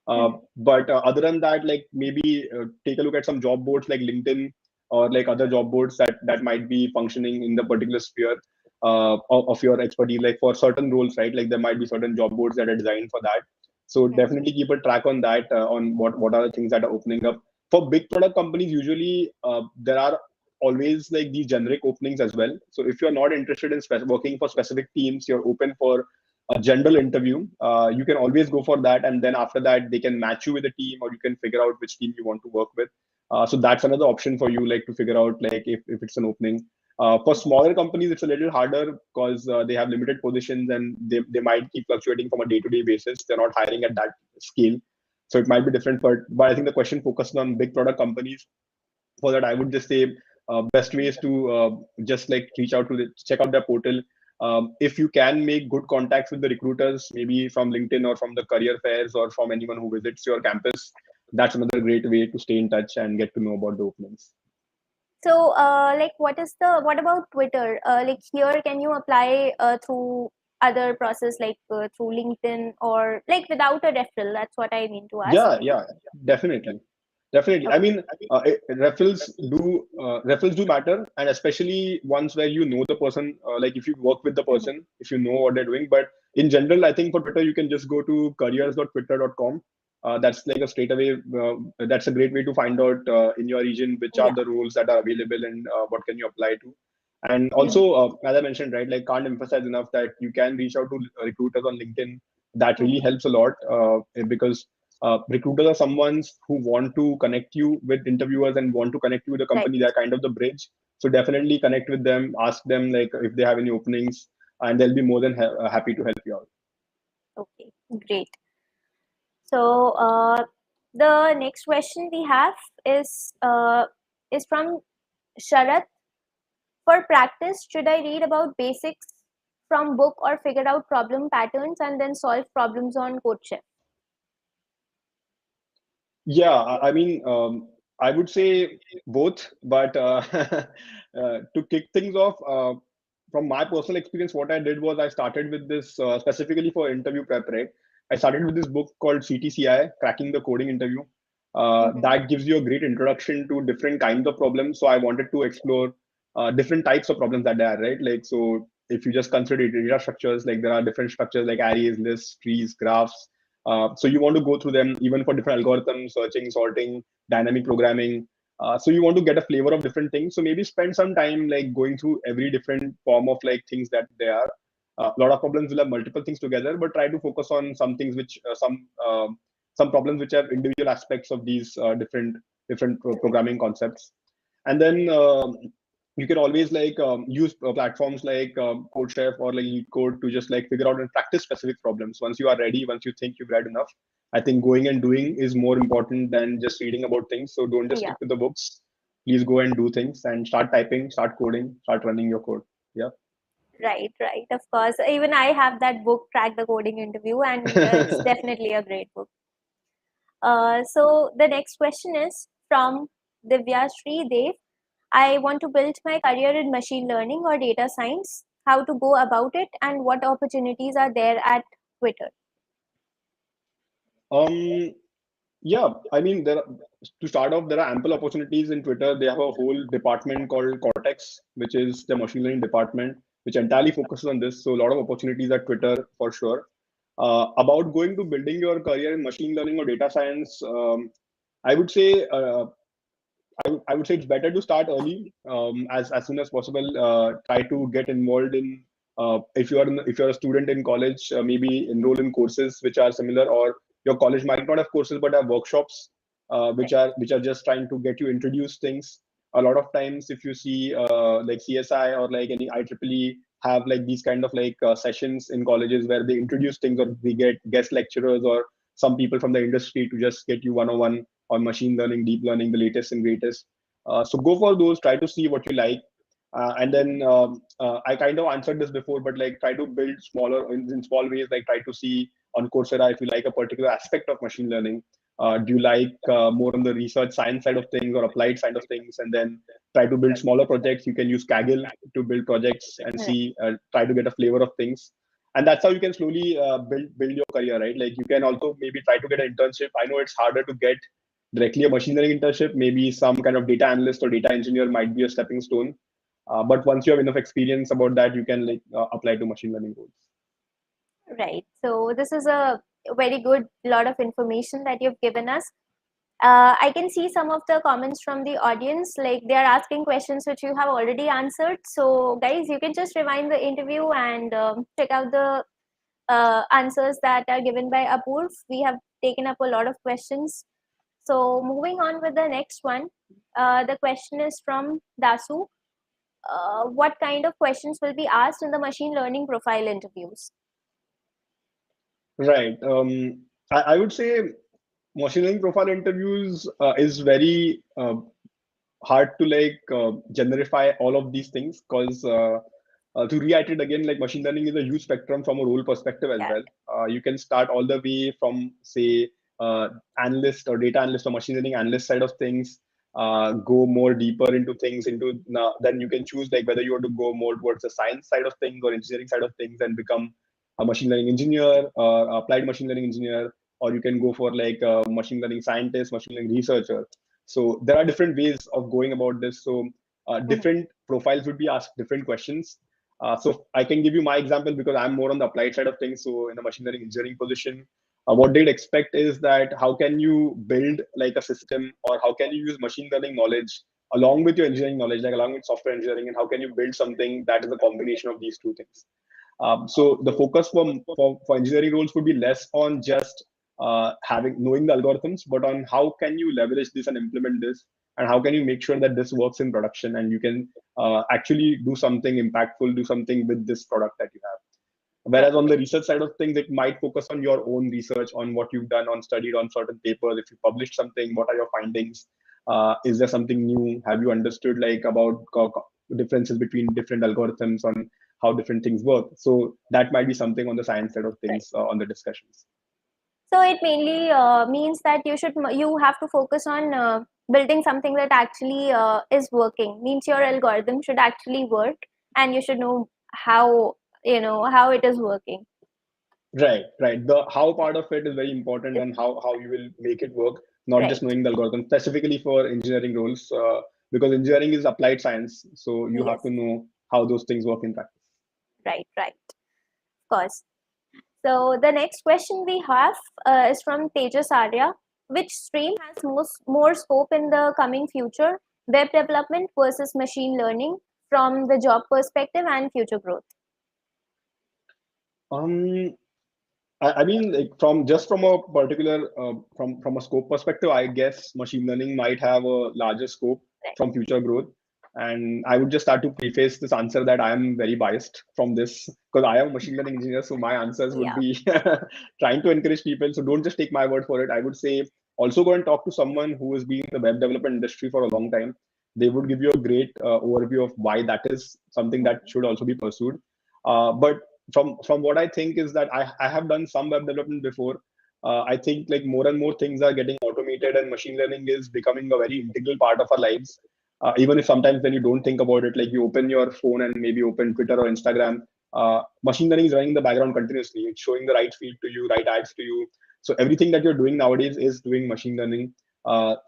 But other than that, like maybe take a look at some job boards like LinkedIn or like other job boards that might be functioning in the particular sphere of your expertise. Like for certain roles, right? Like there might be certain job boards that are designed for that. So definitely keep a track on that, on what are the things that are opening up. For big product companies, usually there are always like these generic openings as well. So if you're not interested in working for specific teams, you're open for a general interview, you can always go for that, and then after that they can match you with a team, or you can figure out which team you want to work with. So that's another option for you, like to figure out like if it's an opening. For smaller companies, it's a little harder because they have limited positions, and they might keep fluctuating from a day-to-day basis. They're not hiring at that scale, so it might be different. But I think the question focused on big product companies. For that, I would just say best way is to just like reach out to check out their portal. If you can make good contacts with the recruiters, maybe from LinkedIn or from the career fairs or from anyone who visits your campus, that's another great way to stay in touch and get to know about the openings. So, like, what about Twitter? Like, here, can you apply through other process like through LinkedIn or like without a referral? That's what I mean to ask. Yeah, definitely. Definitely. I Okay. mean, referrals do matter, and especially ones where you know the person. Like if you work with the Mhm. person, if you know what they're doing. But in general, I think for Twitter, you can just go to careers.twitter.com. That's like a straight away. That's a great way to find out in your region which are Yeah. the roles that are available, and what can you apply to. And Mhm. also, as I mentioned, right, like can't emphasize enough that you can reach out to recruiters on LinkedIn. That really Mhm. helps a lot, because recruiters are someone who want to connect you with interviewers and want to connect you with the Right. company. They're kind of the bridge. So definitely connect with them, ask them like if they have any openings, and they'll be more than happy to help you out. Okay. Great. So, the next question we have is from Sharat. For practice, should I read about basics from book or figure out problem patterns and then solve problems on CodeChef? Yeah, I mean, I would say both, but to kick things off, from my personal experience, what I did was I started with this specifically for interview prep, right? I started with this book called CTCI, Cracking the Coding Interview. Mm-hmm. That gives you a great introduction to different kinds of problems. So I wanted to explore different types of problems that there are, right? Like, so if you just consider data structures, like there are different structures like arrays, lists, trees, graphs. So you want to go through them even for different algorithms, searching, sorting, dynamic programming. So you want to get a flavor of different things. So maybe spend some time like going through every different form of like things that they are. A lot of problems will have multiple things together, but try to focus on some things which some problems which have individual aspects of these different programming concepts. And then you can always like use platforms like CodeChef or like LeetCode to just like figure out and practice specific problems. Once you are ready, once you think you've read enough, I think going and doing is more important than just reading about things. So don't just Yeah. stick to the books. Please go and do things and start typing, start coding, start running your code. Yeah. Right, right. Of course. Even I have that book, Crack the Coding Interview, and it's definitely a great book. So the next question is from Divya Sri Dev. I want to build my career in machine learning or data science. How to go about it, and what opportunities are there at Twitter? um Yeah, I mean, to start off, there are ample opportunities in Twitter. They have a whole department called Cortex, which is the machine learning department, which entirely focuses on this. So a lot of opportunities at Twitter for sure. About going to building your career in machine learning or data science, I would say I would say it's better to start early, as soon as possible. Try to get involved in if you're a student in college, maybe enroll in courses which are similar, or your college might not have courses but have workshops, Right. which are just trying to get you introduced things. A lot of times, if you see like CSI or like any IEEE have like these kind of like sessions in colleges where they introduce things, or they get guest lecturers or some people from the industry to just get you 101 on machine learning, deep learning, the latest and greatest. So go for those. Try to see what you like, and then I kind of answered this before, but like try to build smaller in small ways. Like try to see on Coursera if you like a particular aspect of machine learning. Do you like more on the research science side of things or applied side of things? And then try to build smaller projects. You can use Kaggle to build projects and Right. see, try to get a flavor of things. And that's how you can slowly build your career, right? Like you can also maybe try to get an internship. I know it's harder to get directly a machine learning internship. Maybe some kind of data analyst or data engineer might be a stepping stone. But once you have enough experience about that, you can like apply to machine learning roles. Right. So this is a very good lot of information that you've given us. I can see some of the comments from the audience, like they are asking questions which you have already answered. So, guys, you can just rewind the interview and check out the answers that are given by Apurv. We have taken up a lot of questions. So, moving on with the next one, the question is from Dasu. What kind of questions will be asked in the machine learning profile interviews? Right. I would say machine learning profile interviews is very hard to like generify all of these things, because to reiterate again, like machine learning is a huge spectrum from a role perspective as Yeah. well. You can start all the way from say analyst or data analyst or machine learning analyst side of things, go more deeper into things into then you can choose like whether you want to go more towards the science side of things or engineering side of things and become a machine learning engineer or applied machine learning engineer, or you can go for like a machine learning scientist, machine learning researcher. So there are different ways of going about this. So Mhm. different profiles would be asked different questions. So I can give you my example because I'm more on the applied side of things. So in the machine learning engineering position, what they'd expect is that how can you build like a system, or how can you use machine learning knowledge along with your engineering knowledge, like along with software engineering, and how can you build something that is a combination of these two things. So the focus for engineering roles would be less on just having knowing the algorithms, but on how can you leverage this and implement this, and how can you make sure that this works in production and you can actually do something impactful, do something with this product that you have. Right. Whereas on the research side of things, it might focus on your own research, on what you've done, on studied on certain papers. If you published something, what are your findings? Is there something new? Have you understood like about differences between different algorithms on how different things work? So that might be something on the science side of Right. things on the discussions. So it mainly means that you have to focus on building something that actually is working. Means your algorithm should actually work, and you should know how it is working. Right, right. The how part of it is very important, It's and how you will make it work, not just right. knowing the algorithm, specifically for engineering roles, because engineering is applied science, so you have Yes. to know how those things work in practice. Right. Right. Of course. So the next question we have is from Tejas Arya. Which stream has more scope in the coming future? Web development versus machine learning from the job perspective and future growth. Um, I mean, like from a particular from a scope perspective, I guess machine learning might have a larger scope Right. from future growth. And I would just start to preface this answer that I am very biased from this because I am a machine learning engineer. So my answers would Yeah. be trying to encourage people. So don't just take my word for it. I would say also go and talk to someone who has been in the web development industry for a long time. They would give you a great overview of why that is something that Mhm. should also be pursued. But from what I think is that I have done some web development before. I think like more and more things are getting automated and machine learning is becoming a very integral part of our lives. Even if sometimes when you don't think about it, like you open your phone and maybe open Twitter or Instagram, machine learning is running in the background continuously. It's showing the right feed to you, right ads to you. So everything that you're doing nowadays is doing machine learning.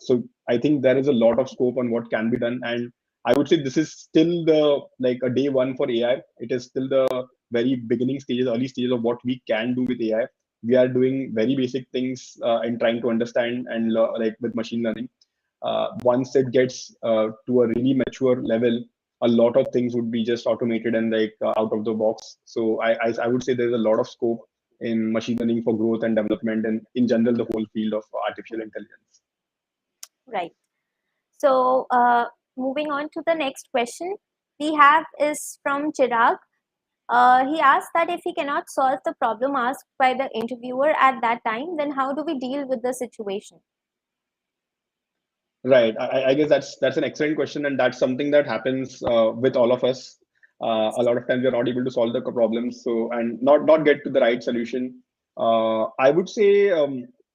So I think there is a lot of scope on what can be done. And I would say this is still the like a day one for AI. It is still the very beginning stages, early stages of what we can do with AI. We are doing very basic things and trying to understand and like with machine learning. Once it gets to a really mature level, a lot of things would be just automated and like out of the box. So I would say there's a lot of scope in machine learning for growth and development and in general the whole field of artificial intelligence. Right. So, moving on to the next question we have is from Chirag. He asked that if he cannot solve the problem asked by the interviewer at that time, then how do we deal with the situation? Right. I guess that's an excellent question, and that's something that happens with all of us. A lot of times we're not able to solve the problems, so and not get to the right solution. I would say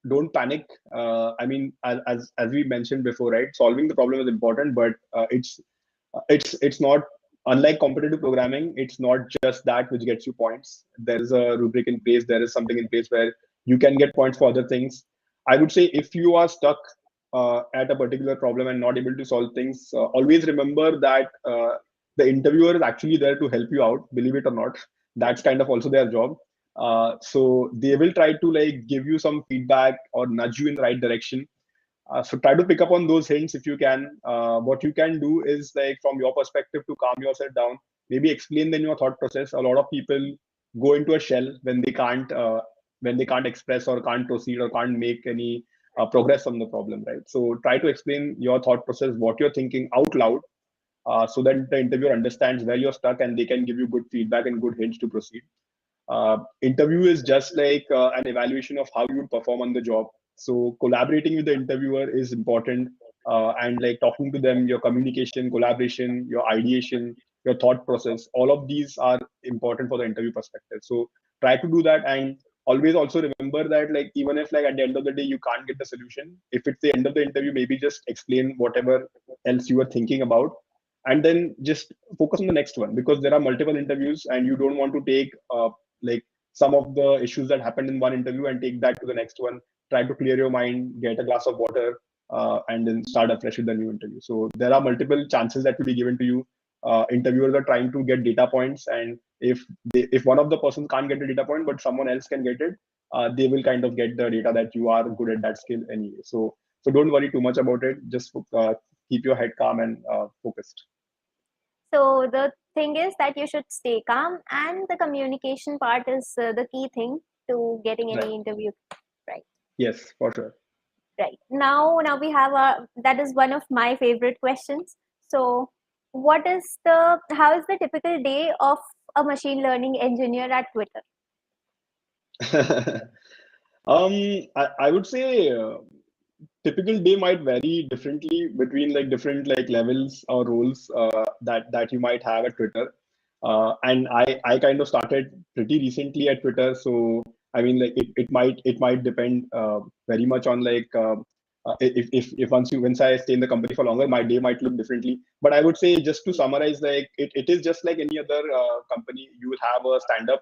don't panic. I mean, as we mentioned before, right? Solving the problem is important, but it's not unlike competitive programming. It's not just that which gets you points. There is a rubric in place. There is something in place where you can get points for other things. I would say if you are stuck at a particular problem and not able to solve things, always remember that the interviewer is actually there to help you out, believe it or not. That's kind of also their job. So they will try to like give you some feedback or nudge you in the right direction. So try to pick up on those hints if you can. What you can do is like from your perspective to calm yourself down, maybe explain then your thought process. A lot of people go into a shell when they can't express or can't proceed or can't make any progress on the problem, right? So try to explain your thought process, what you're thinking out loud, so that the interviewer understands where you're stuck and they can give you good feedback and good hints to proceed. Interview is just like an evaluation of how you perform on the job. So collaborating with the interviewer is important, and like talking to them, your communication, collaboration, your ideation, your thought process, all of these are important for the interview perspective. So try to do that, and always also remember that like even if like at the end of the day you can't get the solution, if it's the end of the interview, maybe just explain whatever else you were thinking about, and then just focus on the next one, because there are multiple interviews and you don't want to take like some of the issues that happened in one interview and take that to the next one. Try to clear your mind, get a glass of water, and then start afresh with the new interview. So there are multiple chances that will be given to you. Interviewers are trying to get data points, and if one of the persons can't get the data point but someone else can get it, they will kind of get the data that you are good at that skill anyway. So don't worry too much about it. Just keep your head calm and focused. So, the thing is that you should stay calm, and the communication part is the key thing to getting Right. any interview. Right. Yes, for sure. Right. Now we have that is one of my favorite questions. So, how is the typical day of a machine learning engineer at Twitter? I would say typical day might vary differently between like different like levels or roles that you might have at Twitter. And I kind of started pretty recently at Twitter, so I mean like it might depend very much on like if once I stay in the company for longer, my day might look differently. But I would say just to summarize, like it is just like any other company. You will have a stand up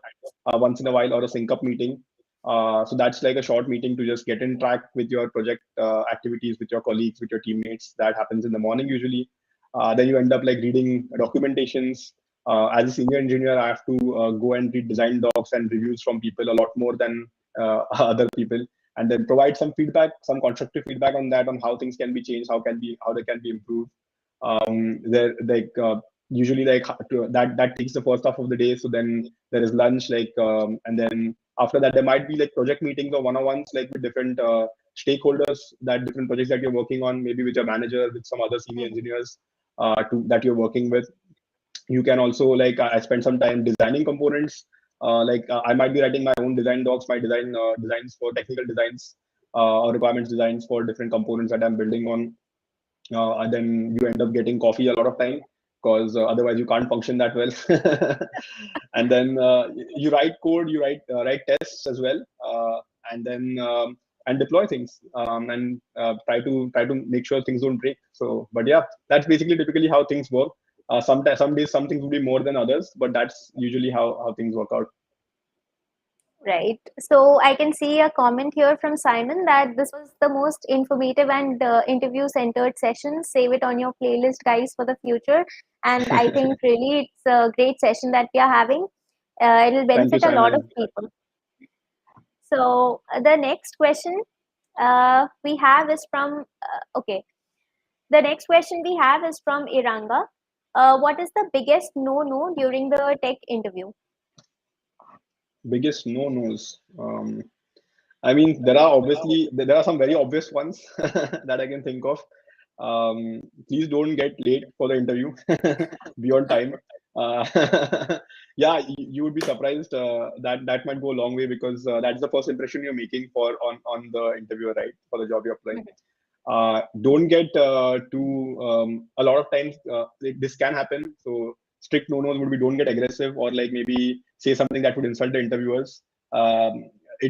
once in a while or a sync up meeting. So that's like a short meeting to just get in track with your project activities, with your colleagues, with your teammates. That happens in the morning usually. Then you end up like reading documentations. As a senior engineer, I have to go and read design docs and reviews from people a lot more than other people, and then provide some feedback, some constructive feedback on that, on how things can be changed, how they can be improved. There like usually like that takes the first half of the day. So then there is lunch, like and then after that there might be like project meetings or one-on-ones like with different stakeholders, that different projects that you're working on, maybe with your manager, with some other senior Mhm. engineers. that you're working with. You can also, like, I spend some time designing components. I might be writing my own design docs, my designs for technical designs, or requirements designs for different components that I'm building on. And then you end up getting coffee a lot of time, because otherwise you can't function that well. And then you write code, you write tests as well, and then and deploy things, and try to make sure things don't break. So, but yeah, that's basically typically how things work. Sometimes, some days some things will be more than others, but that's usually how things work out. Right. So I can see a comment here from Simon that this was the most informative and interview centered session. Save it on your playlist, guys, for the future. And I think really it's a great session that we are having. It'll Thank you, benefit a lot of Simon. people. So the next question we have is from, okay, the next question we have is from Iranga. What is the biggest no-no during the tech interview? Biggest no-nos. I mean, there are some very obvious ones that I can think of. Please don't get late for the interview. Be on time. Uh, yeah, you would be surprised that that might go a long way, because that's the first impression you're making on the interviewer, right? For the job you're applying. Don't get too a lot of times like this can happen. So strict no-nos would be, don't get aggressive, or like maybe say something that would insult the interviewers.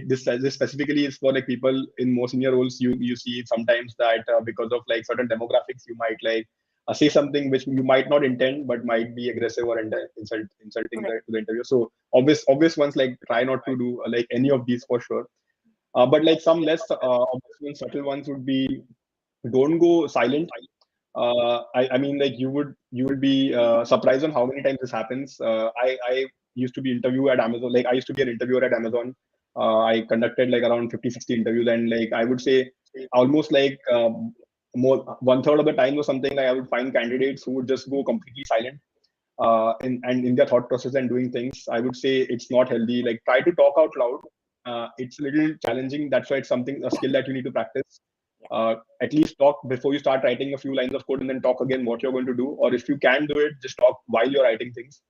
This specifically is for like people in more senior roles. You see sometimes that because of like certain demographics, you might like say something which you might not intend, but might be aggressive or insulting Correct. to the interviewer. So obvious ones, like try not to do like any of these for sure. But like some less obvious ones, subtle ones would be, don't go silent. I mean, like you would be surprised on how many times this happens. I used to be interview at Amazon. Like I used to be an interviewer at Amazon. I conducted like around 50, 60 interviews, and like I would say almost like more one third of the time or something, like I would find candidates who would just go completely silent in their thought process and doing things. I would say it's not healthy. Like try to talk out loud. It's a little challenging. That's why it's something, a skill that you need to practice. At least talk before you start writing a few lines of code, and then talk again what you're going to do. Or if you can do it, just talk while you're writing things.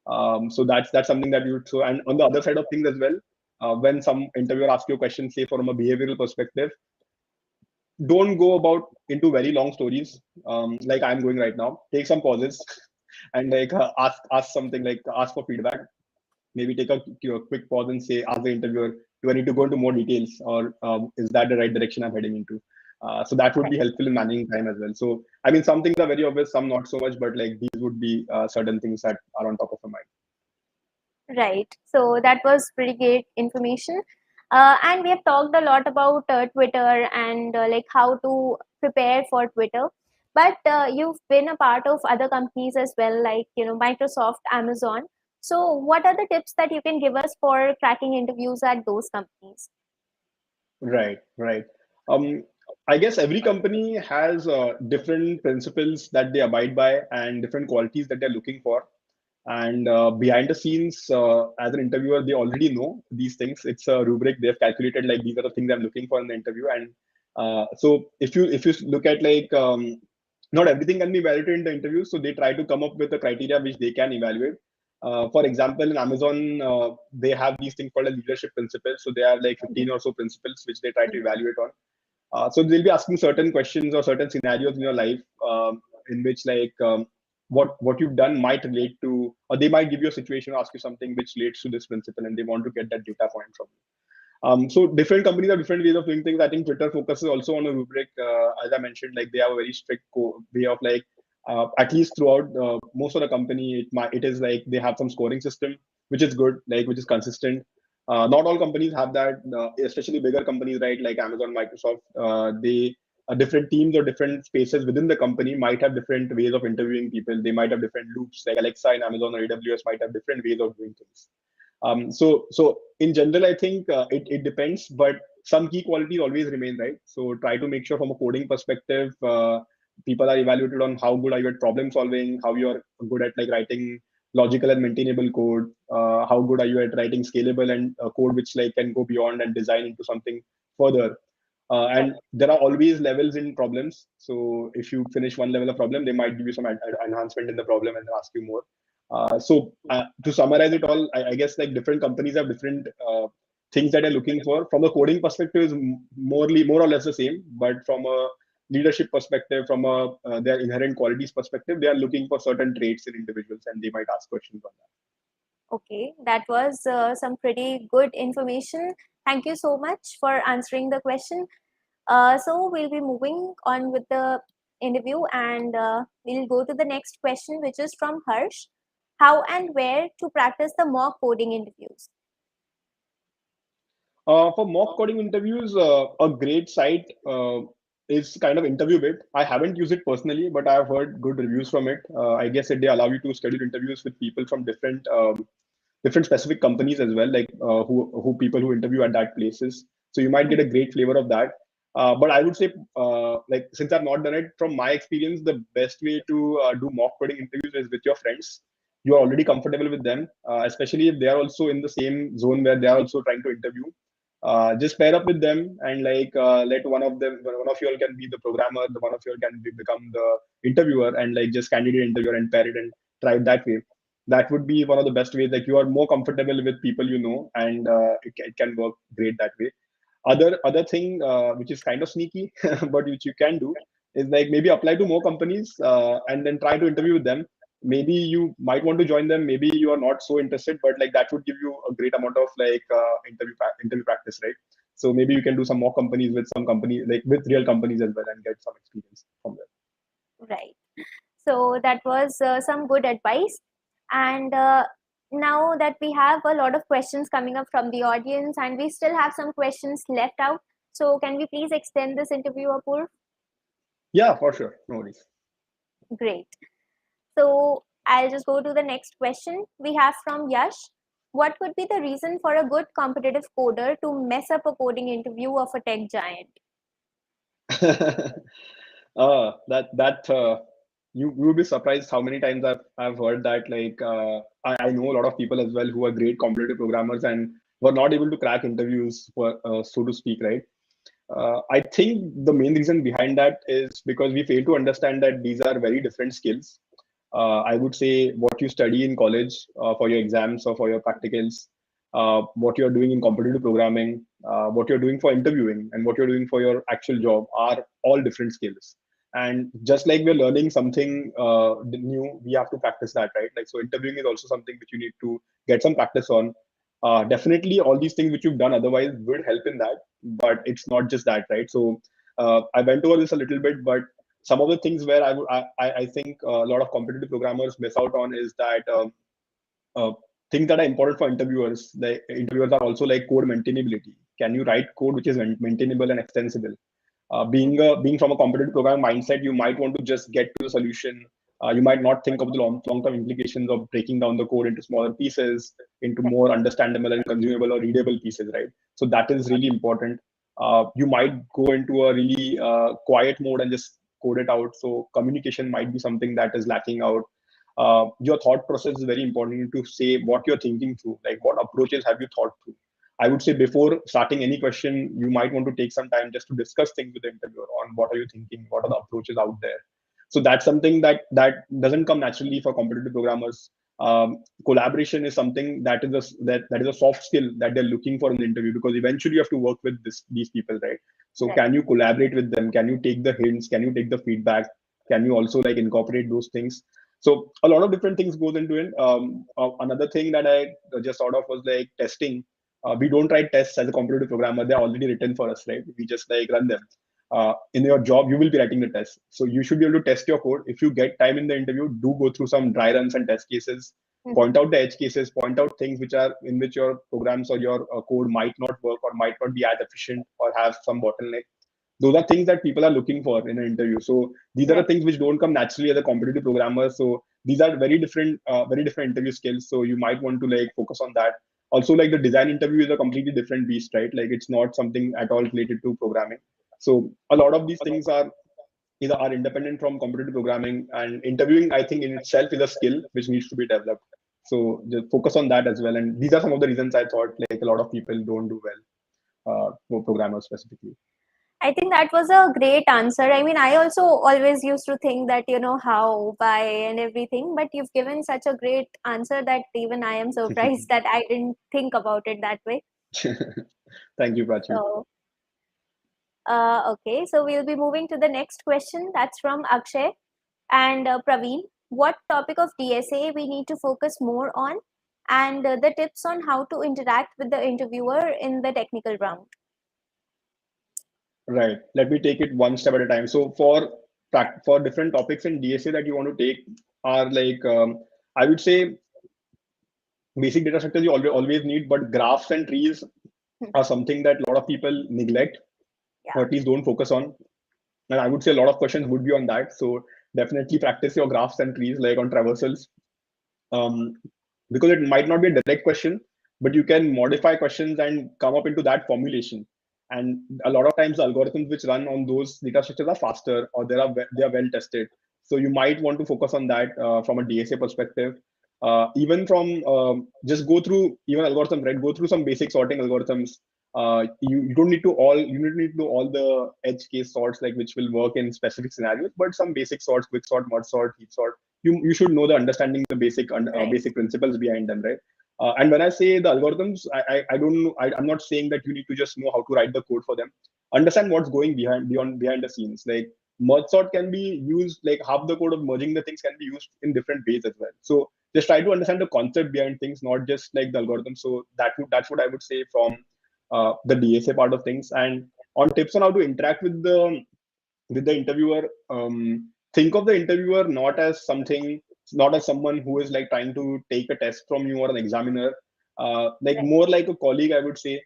So that's something that you. So, and on the other side of things as well, when some interviewer asks you a question, say from a behavioral perspective, don't go about into very long stories, like I'm going right now. Take some pauses and like ask something, like ask for feedback. Maybe take a quick pause and say, ask the interviewer, do I need to go into more details, or is that the right direction I'm heading into? So that would be Right. helpful in managing time as well. So I mean, some things are very obvious, some not so much, but like these would be certain things that are on top of my mind. Right. So that was pretty great information. And we have talked a lot about Twitter and like how to prepare for Twitter. But you've been a part of other companies as well, like Microsoft, Amazon. So what are the tips that you can give us for cracking interviews at those companies? Right. um I guess every company has different principles that they abide by, and different qualities that they're looking for. And behind the scenes, as an interviewer, they already know these things. It's a rubric they've calculated, like these are the things I'm looking for in the interview. And so if you look at like not everything can be evaluated in the interview, so they try to come up with a criteria which they can evaluate. For example, in Amazon, they have these things called as leadership principles. So they have like 15 or so principles which they try to evaluate on. So they'll be asking certain questions or certain scenarios in your life, in which like what you've done might relate to, or they might give you a situation or ask you something which relates to this principle, and they want to get that data point from you. So different companies have different ways of doing things. I think Twitter focuses also on a rubric, as I mentioned, like they have a very strict way of like, at least throughout most of the company, it is like they have some scoring system, which is good, like which is consistent. Not all companies have that, especially bigger companies, right? Like Amazon, Microsoft, they different teams or different spaces within the company might have different ways of interviewing people. They might have different loops, like Alexa in Amazon or AWS might have different ways of doing things. So in general, I think it depends, but some key qualities always remain, right? So try to make sure from a coding perspective, people are evaluated on how good are you at problem solving, how you are good at like writing logical and maintainable code, how good are you at writing scalable and code which like can go beyond and design into something further. And there are always levels in problems. So if you finish one level of problem, they might give you some enhancement in the problem and ask you more. To summarize it all, I guess like different companies have different things that they're looking for. From a coding perspective, is more or less the same, but from a leadership perspective, from a their inherent qualities perspective, they are looking for certain traits in individuals, and they might ask questions on that. Okay, that was some pretty good information. Thank you so much for answering the question. So we'll be moving on with the interview, and we'll go to the next question, which is from Harsh. How and where to practice the mock coding interviews? For mock coding interviews, a great site is kind of Interview Bit. I haven't used it personally, but I've heard good reviews from it. I guess they allow you to schedule interviews with people from different specific companies as well, like who people who interview at that places. So you might get a great flavor of that. But I would say, like since I've not done it, from my experience, the best way to do mock coding interviews is with your friends. You're already comfortable with them, especially if they are also in the same zone where they are also trying to interview. Just pair up with them and like let one of you all can be the programmer, the one of you all can become the interviewer, and like just candidate interviewer and pair it and try it that way. That would be one of the best ways. Like you are more comfortable with people you know, and it can work great that way. Other thing which is kind of sneaky, but which you can do is like maybe apply to more companies and then try to interview with them. Maybe you might want to join them, maybe you are not so interested, but like that would give you a great amount of like interview practice, right? So maybe you can do some more companies with some company, like with real companies as well, and get some experience from there. Right. So that was some good advice. And now that we have a lot of questions coming up from the audience, and we still have some questions left out, so can we please extend this interview, Apurva? Yeah, for sure, no worries. Great. So I'll just go to the next question we have from Yash. What could be the reason for a good competitive coder to mess up a coding interview of a tech giant? That you will be surprised how many times I've heard that. Like I know a lot of people as well who are great competitive programmers and were not able to crack interviews, for so to speak, right? I think the main reason behind that is because we fail to understand that these are very different skills. I would say what you study in college for your exams or for your practicals, what you're doing in competitive programming, what you're doing for interviewing, and what you're doing for your actual job are all different skills. And just like we're learning something new, we have to practice that, right? Like, so interviewing is also something which you need to get some practice on. Definitely, all these things which you've done otherwise would help in that, but it's not just that, right? So I went over this a little bit, but some of the things where I think a lot of competitive programmers miss out on is that uh, things that are important for interviewers. The interviewers are also like code maintainability. Can you write code which is maintainable and extensible? Being from a competitive program mindset, you might want to just get to the solution. You might not think of the long-term implications of breaking down the code into smaller pieces, into more understandable and consumable or readable pieces, right? So that is really important. You might go into a really quiet mode and just code it out. So communication might be something that is lacking out. Your thought process is very important to say what you're thinking through, like what approaches have you thought through. I would say before starting any question, you might want to take some time just to discuss things with the interviewer on what are you thinking, what are the approaches out there. So that's something that doesn't come naturally for competitive programmers. Collaboration is something that is a soft skill that they're looking for in the interview, because eventually you have to work with these people, right? So Right. can you collaborate with them? Can you take the hints? Can you take the feedback? Can you also like incorporate those things? So a lot of different things goes into it. Another thing that I just thought of was like testing. We don't write tests as a competitive programmer; they're already written for us, right? We just like run them. In your job, you will be writing the test, so you should be able to test your code. If you get time in the interview, do go through some dry runs and test cases. Point out the edge cases, point out things which are in which your programs or your code might not work or might not be as efficient or have some bottleneck. Those are things that people are looking for in an interview. So these are the Right. things which don't come naturally as a competitive programmer. So these are very different interview skills. So you might want to like focus on that. Also, like the design interview is a completely different beast, right? Like it's not something at all related to programming. So a lot of these things are independent from competitive programming, and interviewing, I think, in itself is a skill which needs to be developed. So just focus on that as well. And these are some of the reasons I thought like a lot of people don't do well for programmers specifically. I think that was a great answer. I mean, I also always used to think that, how, why, and everything, but you've given such a great answer that even I am surprised that I didn't think about it that way. Thank you, Prachi. So, okay, so we'll be moving to the next question. That's from Akshay and Praveen. What topic of DSA we need to focus more on, and the tips on how to interact with the interviewer in the technical round. Right. Let me take it one step at a time. So for different topics in DSA that you want to take are like I would say basic data structures you always need, but graphs and trees are something that a lot of people neglect Yeah, or at least don't focus on. And I would say a lot of questions would be on that. So definitely practice your graphs and trees like on traversals. Um, because it might not be a direct question, but you can modify questions and come up into that formulation. And a lot of times, the algorithms which run on those data structures are faster or they are well tested. So you might want to focus on that from a DSA perspective. Even from just go through even algorithms, right? Go through some basic sorting algorithms. You don't need to need to do all the edge case sorts like which will work in specific scenarios, but some basic sorts, quick sort, mud sort, heap sort, you should know the understanding the right, basic principles behind them, right? And when I say the algorithms, I don't know. I'm not saying that you need to just know how to write the code for them. Understand what's going behind the scenes. Like merge sort can be used, like half the code of merging the things can be used in different ways as well. So just try to understand the concept behind things, not just like the algorithm. So that's what I would say from the DSA part of things. And on tips on how to interact with the interviewer, think of the interviewer not as someone who is like trying to take a test from you or an examiner, like right, more like a colleague, I would say.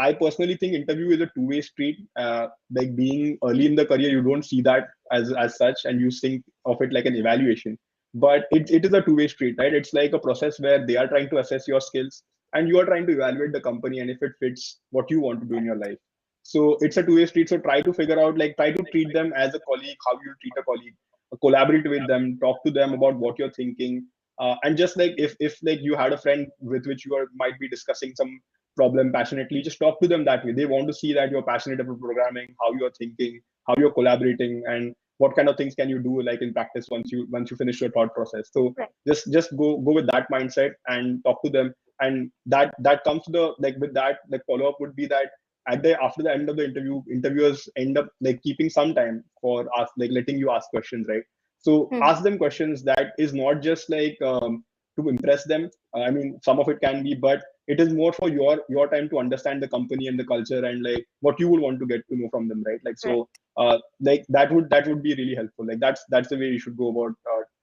I personally think interview is a two-way street. Like being early in the career, you don't see that as such, and you think of it like an evaluation. But it is a two-way street, right? It's like a process where they are trying to assess your skills, and you are trying to evaluate the company and if it fits what you want to do in your life. So it's a two-way street. So try to figure out, like, try to treat them as a colleague, how you treat a colleague, collaborate with them, talk to them about what you're thinking. And just like if like you had a friend with which might be discussing some problem passionately, just talk to them that way. They want to see that you're passionate about programming, how you're thinking, how you're collaborating, and what kind of things can you do like in practice once you finish your thought process. So right, just go with that mindset and talk to them. And that comes to the like with that like follow up would be that after the end of the interview, interviewers end up like keeping some time for us, like letting you ask questions, right? So hmm, ask them questions that is not just like to impress them. I mean, some of it can be, but it is more for your time to understand the company and the culture and like what you would want to get to know from them, right? Like right. so, like that would be really helpful. Like that's the way you should go about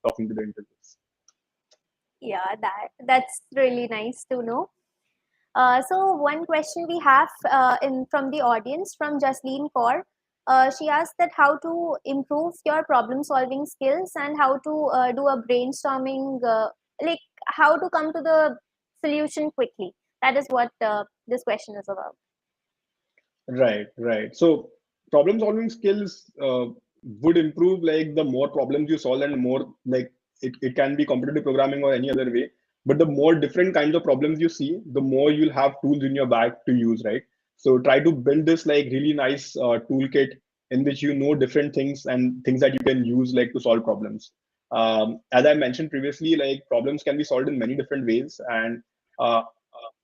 talking to the interviewers. Yeah, that's really nice to know. So one question we have in from the audience from Jasleen Kaur. She asked that how to improve your problem solving skills and how to do a brainstorming, like how to come to the solution quickly. That is what this question is about. Right, right. So problem solving skills would improve like the more problems you solve and more like it can be competitive programming or any other way. But the more different kinds of problems you see, the more you'll have tools in your bag to use, right? So try to build this like really nice toolkit in which you know different things and things that you can use like to solve problems. As I mentioned previously, like problems can be solved in many different ways, and uh,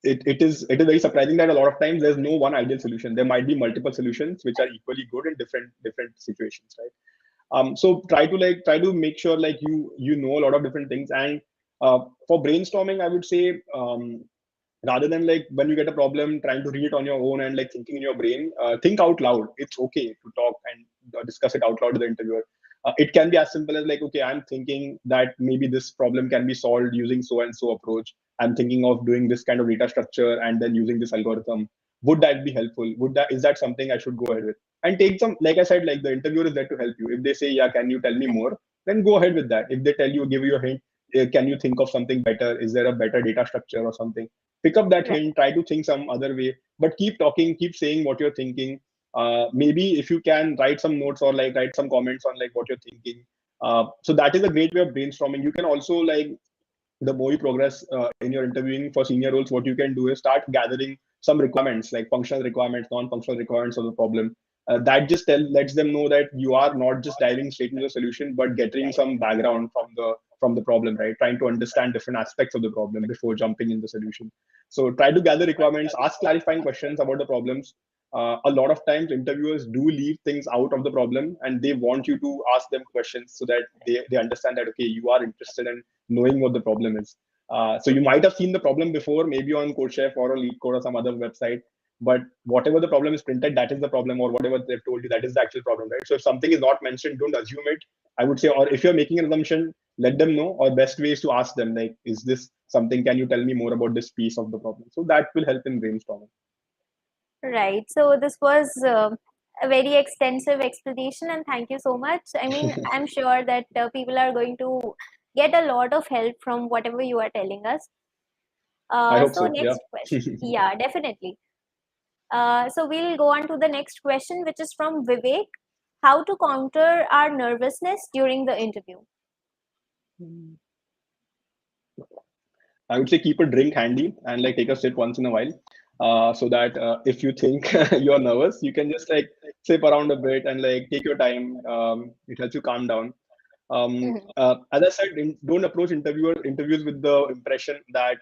it is very surprising that a lot of times there's no one ideal solution. There might be multiple solutions which are equally good in different situations, right? So try to make sure like you know a lot of different things. And for brainstorming, I would say rather than like when you get a problem trying to read it on your own and like thinking in your brain, think out loud. It's okay to talk and discuss it out loud with the interviewer. It can be as simple as like, okay, I'm thinking that maybe this problem can be solved using so and so approach. I'm thinking of doing this kind of data structure and then using this algorithm. Would that be helpful? Is that something I should go ahead with? And take some, like I said, like the interviewer is there to help you. If they say, yeah, can you tell me more, then go ahead with that. If they tell you, give you a hint, can you think of something better? Is there a better data structure or something? Pick up that Right. hint, try to think some other way, but keep talking, keep saying what you're thinking. Maybe if you can write some notes or like write some comments on like what you're thinking. So that is a great way of brainstorming. You can also like the more you progress in your interviewing for senior roles, what you can do is start gathering some requirements like functional requirements, non-functional requirements of the problem. that just lets them know that you are not just diving straight into the solution, but getting some background from the problem, right? Trying to understand different aspects of the problem before jumping in the solution. So try to gather requirements, ask clarifying questions about the problems. A lot of times interviewers do leave things out of the problem, and they want you to ask them questions so that they understand that, okay, you are interested in knowing what the problem is. So you might have seen the problem before, maybe on CodeChef or on LeetCode or some other website, but whatever the problem is printed, that is the problem, or whatever they've told you, that is the actual problem, right? So if something is not mentioned, don't assume it, I would say. Or if you're making an assumption, let them know. Or best way is to ask them, like, is this something, can you tell me more about this piece of the problem? So that will help in brainstorming. Right. So this was a very extensive explanation, and thank you so much. I mean, I'm sure that people are going to get a lot of help from whatever you are telling us. I hope So so. Yeah. next question. Yeah, definitely. So we'll go on to the next question, which is from Vivek. How to counter our nervousness during the interview? I would say keep a drink handy and like take a sip once in a while, so that if you think you're nervous, you can just like sip around a bit and like take your time. It helps you calm down. Mhm. As I said, don't approach interviews with the impression that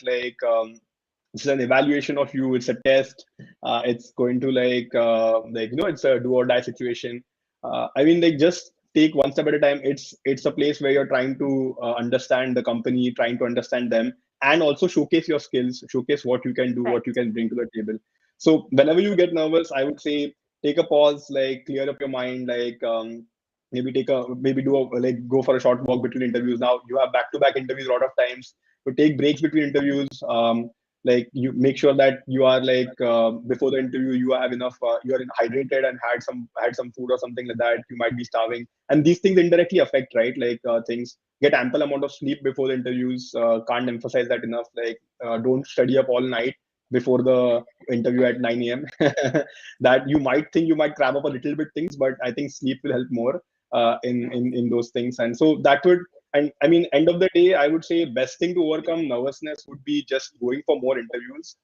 it's an evaluation of you, it's a test, it's going to it's a do or die situation. I mean, like, just take one step at a time. It's a place where you're trying to understand the company, trying to understand them, and also showcase your skills, showcase what you can do, Right. what you can bring to the table. So whenever you get nervous, I would say take a pause, like clear up your mind, maybe do a, like go for a short walk between interviews. Now you have back to back interviews a lot of times, so take breaks between interviews. Like, you make sure that you are before the interview you have enough, you are hydrated and had some food or something like that. You might be starving, and these things indirectly affect, right? Things, get ample amount of sleep before the interviews. Can't emphasize that enough. Don't study up all night before the interview at 9 a.m. That you might think you might cram up a little bit things, but I think sleep will help more in those things. And so that would, and I mean, end of the day, I would say best thing to overcome nervousness would be just going for more interviews.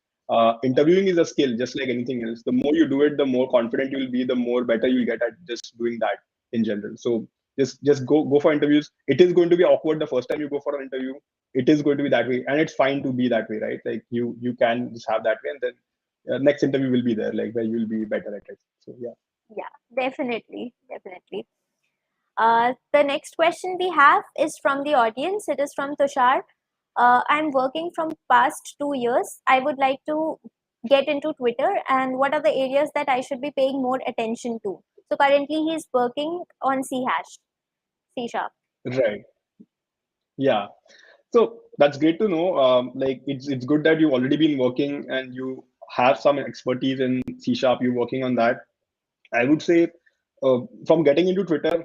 Interviewing is a skill, just like anything else. The more you do it, the more confident you will be, the more better you'll get at just doing that in general. So just go for interviews. It is going to be awkward the first time you go for an interview. It is going to be that way, and it's fine to be that way, right? Like, you can just have that way, and then next interview will be there, like, where you'll be better at it. So yeah. Yeah, definitely, definitely. The next question we have is from the audience. It is from Tushar. I'm working from past 2 years. I would like to get into Twitter, and what are the areas that I should be paying more attention to? So currently he's working on C sharp. Right. Yeah. So that's great to know. Like, it's good that you've already been working and you have some expertise in C sharp. You're working on that. I would say, from getting into Twitter,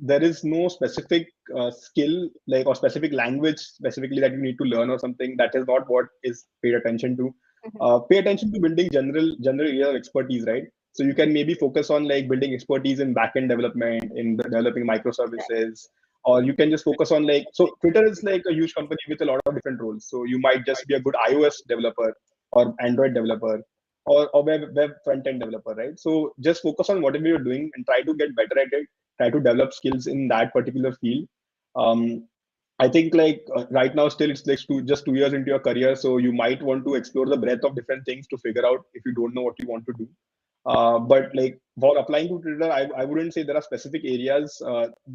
there is no specific skill, like, or specific language specifically that you need to learn or something. That is not what is paid attention to. Mhm. Pay attention to building general area of expertise, right? So you can maybe focus on like building expertise in backend development, in developing Right. microservices, or you can just focus on, like, so Twitter is like a huge company with a lot of different roles. So you might just be a good iOS developer or Android developer, or web front end developer, right? So just focus on whatever you're doing and try to get better at it. Try to develop skills in that particular field. Um, I think, right now, still it's like just 2 years into your career, so you might want to explore the breadth of different things to figure out if you don't know what you want to do. But like, for applying to Twitter, I wouldn't say there are specific areas.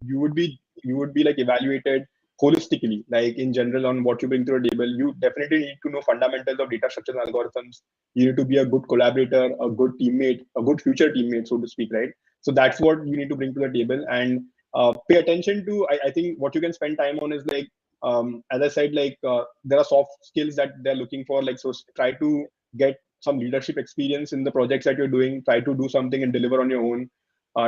You would be like evaluated holistically, like in general, on what you bring to the table. You definitely need to know fundamentals of data structures and algorithms. You need to be a good collaborator, a good teammate, a good future teammate, so to speak, right? So that's what you need to bring to the table. And pay attention to, I think what you can spend time on is like, as I said, there are soft skills that they're looking for. Like, so try to get some leadership experience in the projects that you're doing. Try to do something and deliver on your own.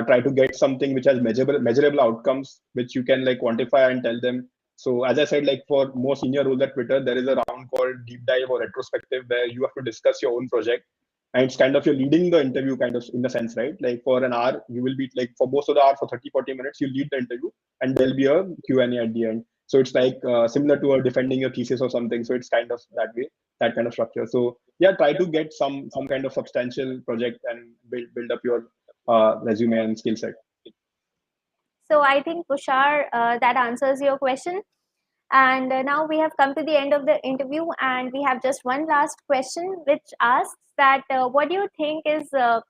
Try to get something which has measurable outcomes, which you can like quantify and tell them. So as I said, like, for more senior roles at Twitter, there is a round called deep dive or retrospective, where you have to discuss your own project, and it's kind of, you're leading the interview, kind of, in the sense, right? Like, for an hour you will be, like, for most of the hour, for 30-40 minutes, you lead the interview, and there'll be a Q&A at the end. So it's like, similar to a defending your thesis or something. So it's kind of that way, that kind of structure. So yeah, try to get some kind of substantial project and build up your resume and skill set. So I think Tushar, that answers your question. And now we have come to the end of the interview, and we have just one last question, which asks that what do you think is the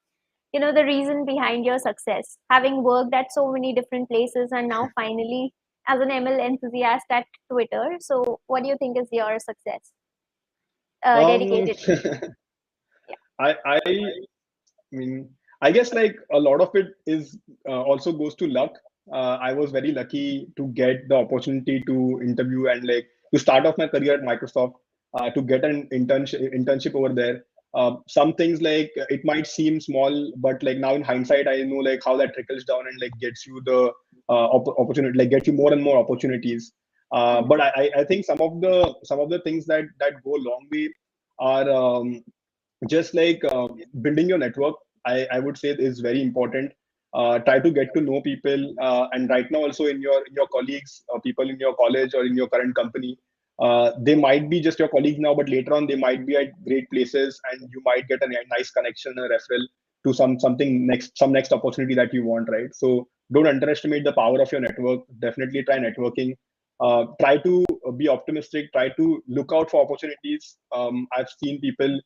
reason behind your success, having worked at so many different places and now finally as an ML enthusiast at Twitter. So what do you think is your success Um, dedicated to? Yeah. I mean, I guess like a lot of it is also goes to luck. I was very lucky to get the opportunity to interview and like to start off my career at Microsoft, to get an internship over there. Some things like it might seem small, but like now in hindsight, I know like how that trickles down and like gets you the opportunity, like gets you more and more opportunities. Mhm. But I think some of the things that go a long way are just like building your network. I would say is very important. Try to get to know people, and right now also in your colleagues, people in your college or in your current company, they might be just your colleagues now, but later on they might be at great places and you might get a nice connection, a referral to some next opportunity that you want, right? So don't underestimate the power of your network. Definitely try networking. Try to be optimistic, try to look out for opportunities. I've seen people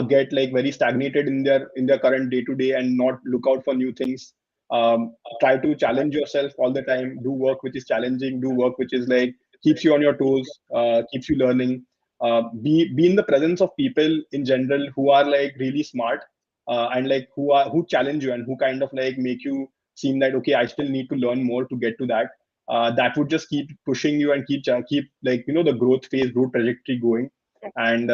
get like very stagnated in their current day to day and not look out for new things. Try to challenge yourself all the time. Do work which is challenging. Do work which is like keeps you on your toes, keeps you learning. Be in the presence of people in general who are like really smart, and like who challenge you and who kind of like make you seem that okay, I still need to learn more to get to that. That would just keep pushing you and keep like the growth trajectory going. And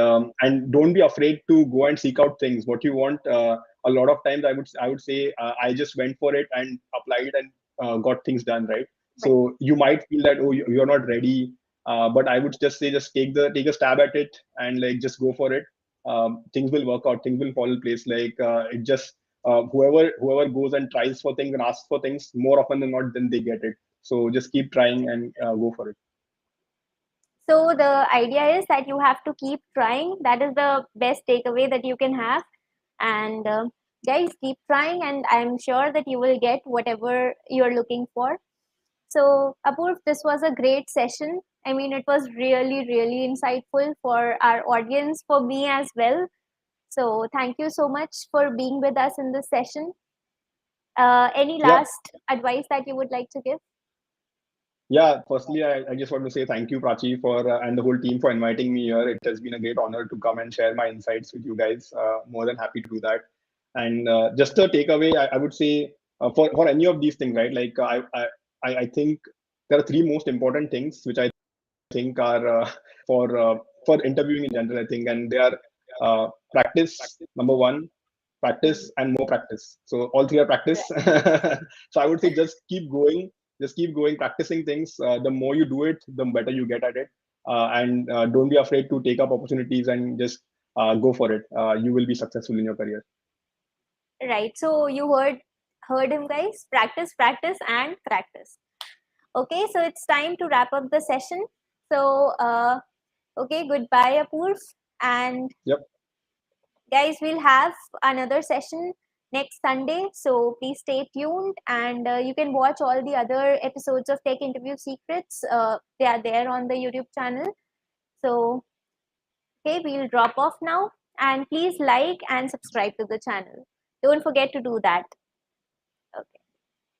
don't be afraid to go and seek out things what you want. A lot of times I would say I just went for it and applied and got things done, right? Right. So you might feel that oh, you're not ready, but I would just say just take a stab at it and like just go for it. Things will work out, things will fall in place. Like it just whoever goes and tries for things and asks for things, more often than not, then they get it. So just keep trying and go for it. So the idea is that you have to keep trying. That is the best takeaway that you can have. And guys, keep trying, and I'm sure that you will get whatever you're looking for. So, Apurv, this was a great session. I mean, it was really, really insightful for our audience, for me as well. So, thank you so much for being with us in this session. Any Yeah. last advice that you would like to give? Yeah, firstly, I just want to say thank you, Prachi, for and the whole team for inviting me here. It has been a great honor to come and share my insights with you guys. More than happy to do that. And just a takeaway, I would say for any of these things, right? Like I think there are three most important things which I think are for uh, for interviewing in general. I think, and they are practice, number one, Mhm. practice, and more practice. So all three are practice. Right. So I would say just keep going, practicing things. The more you do it, the better you get at it. And don't be afraid to take up opportunities and just go for it. You will be successful in your career. Right. So, you heard him, guys. Practice, practice, and practice. Okay, so it's time to wrap up the session. So, okay, goodbye, Apurv. And Yep. guys, we'll have another session next Sunday, so please stay tuned, and you can watch all the other episodes of Tech Interview Secrets. They are there on the YouTube channel. So, okay, we'll drop off now, and please like and subscribe to the channel. Don't forget to do that.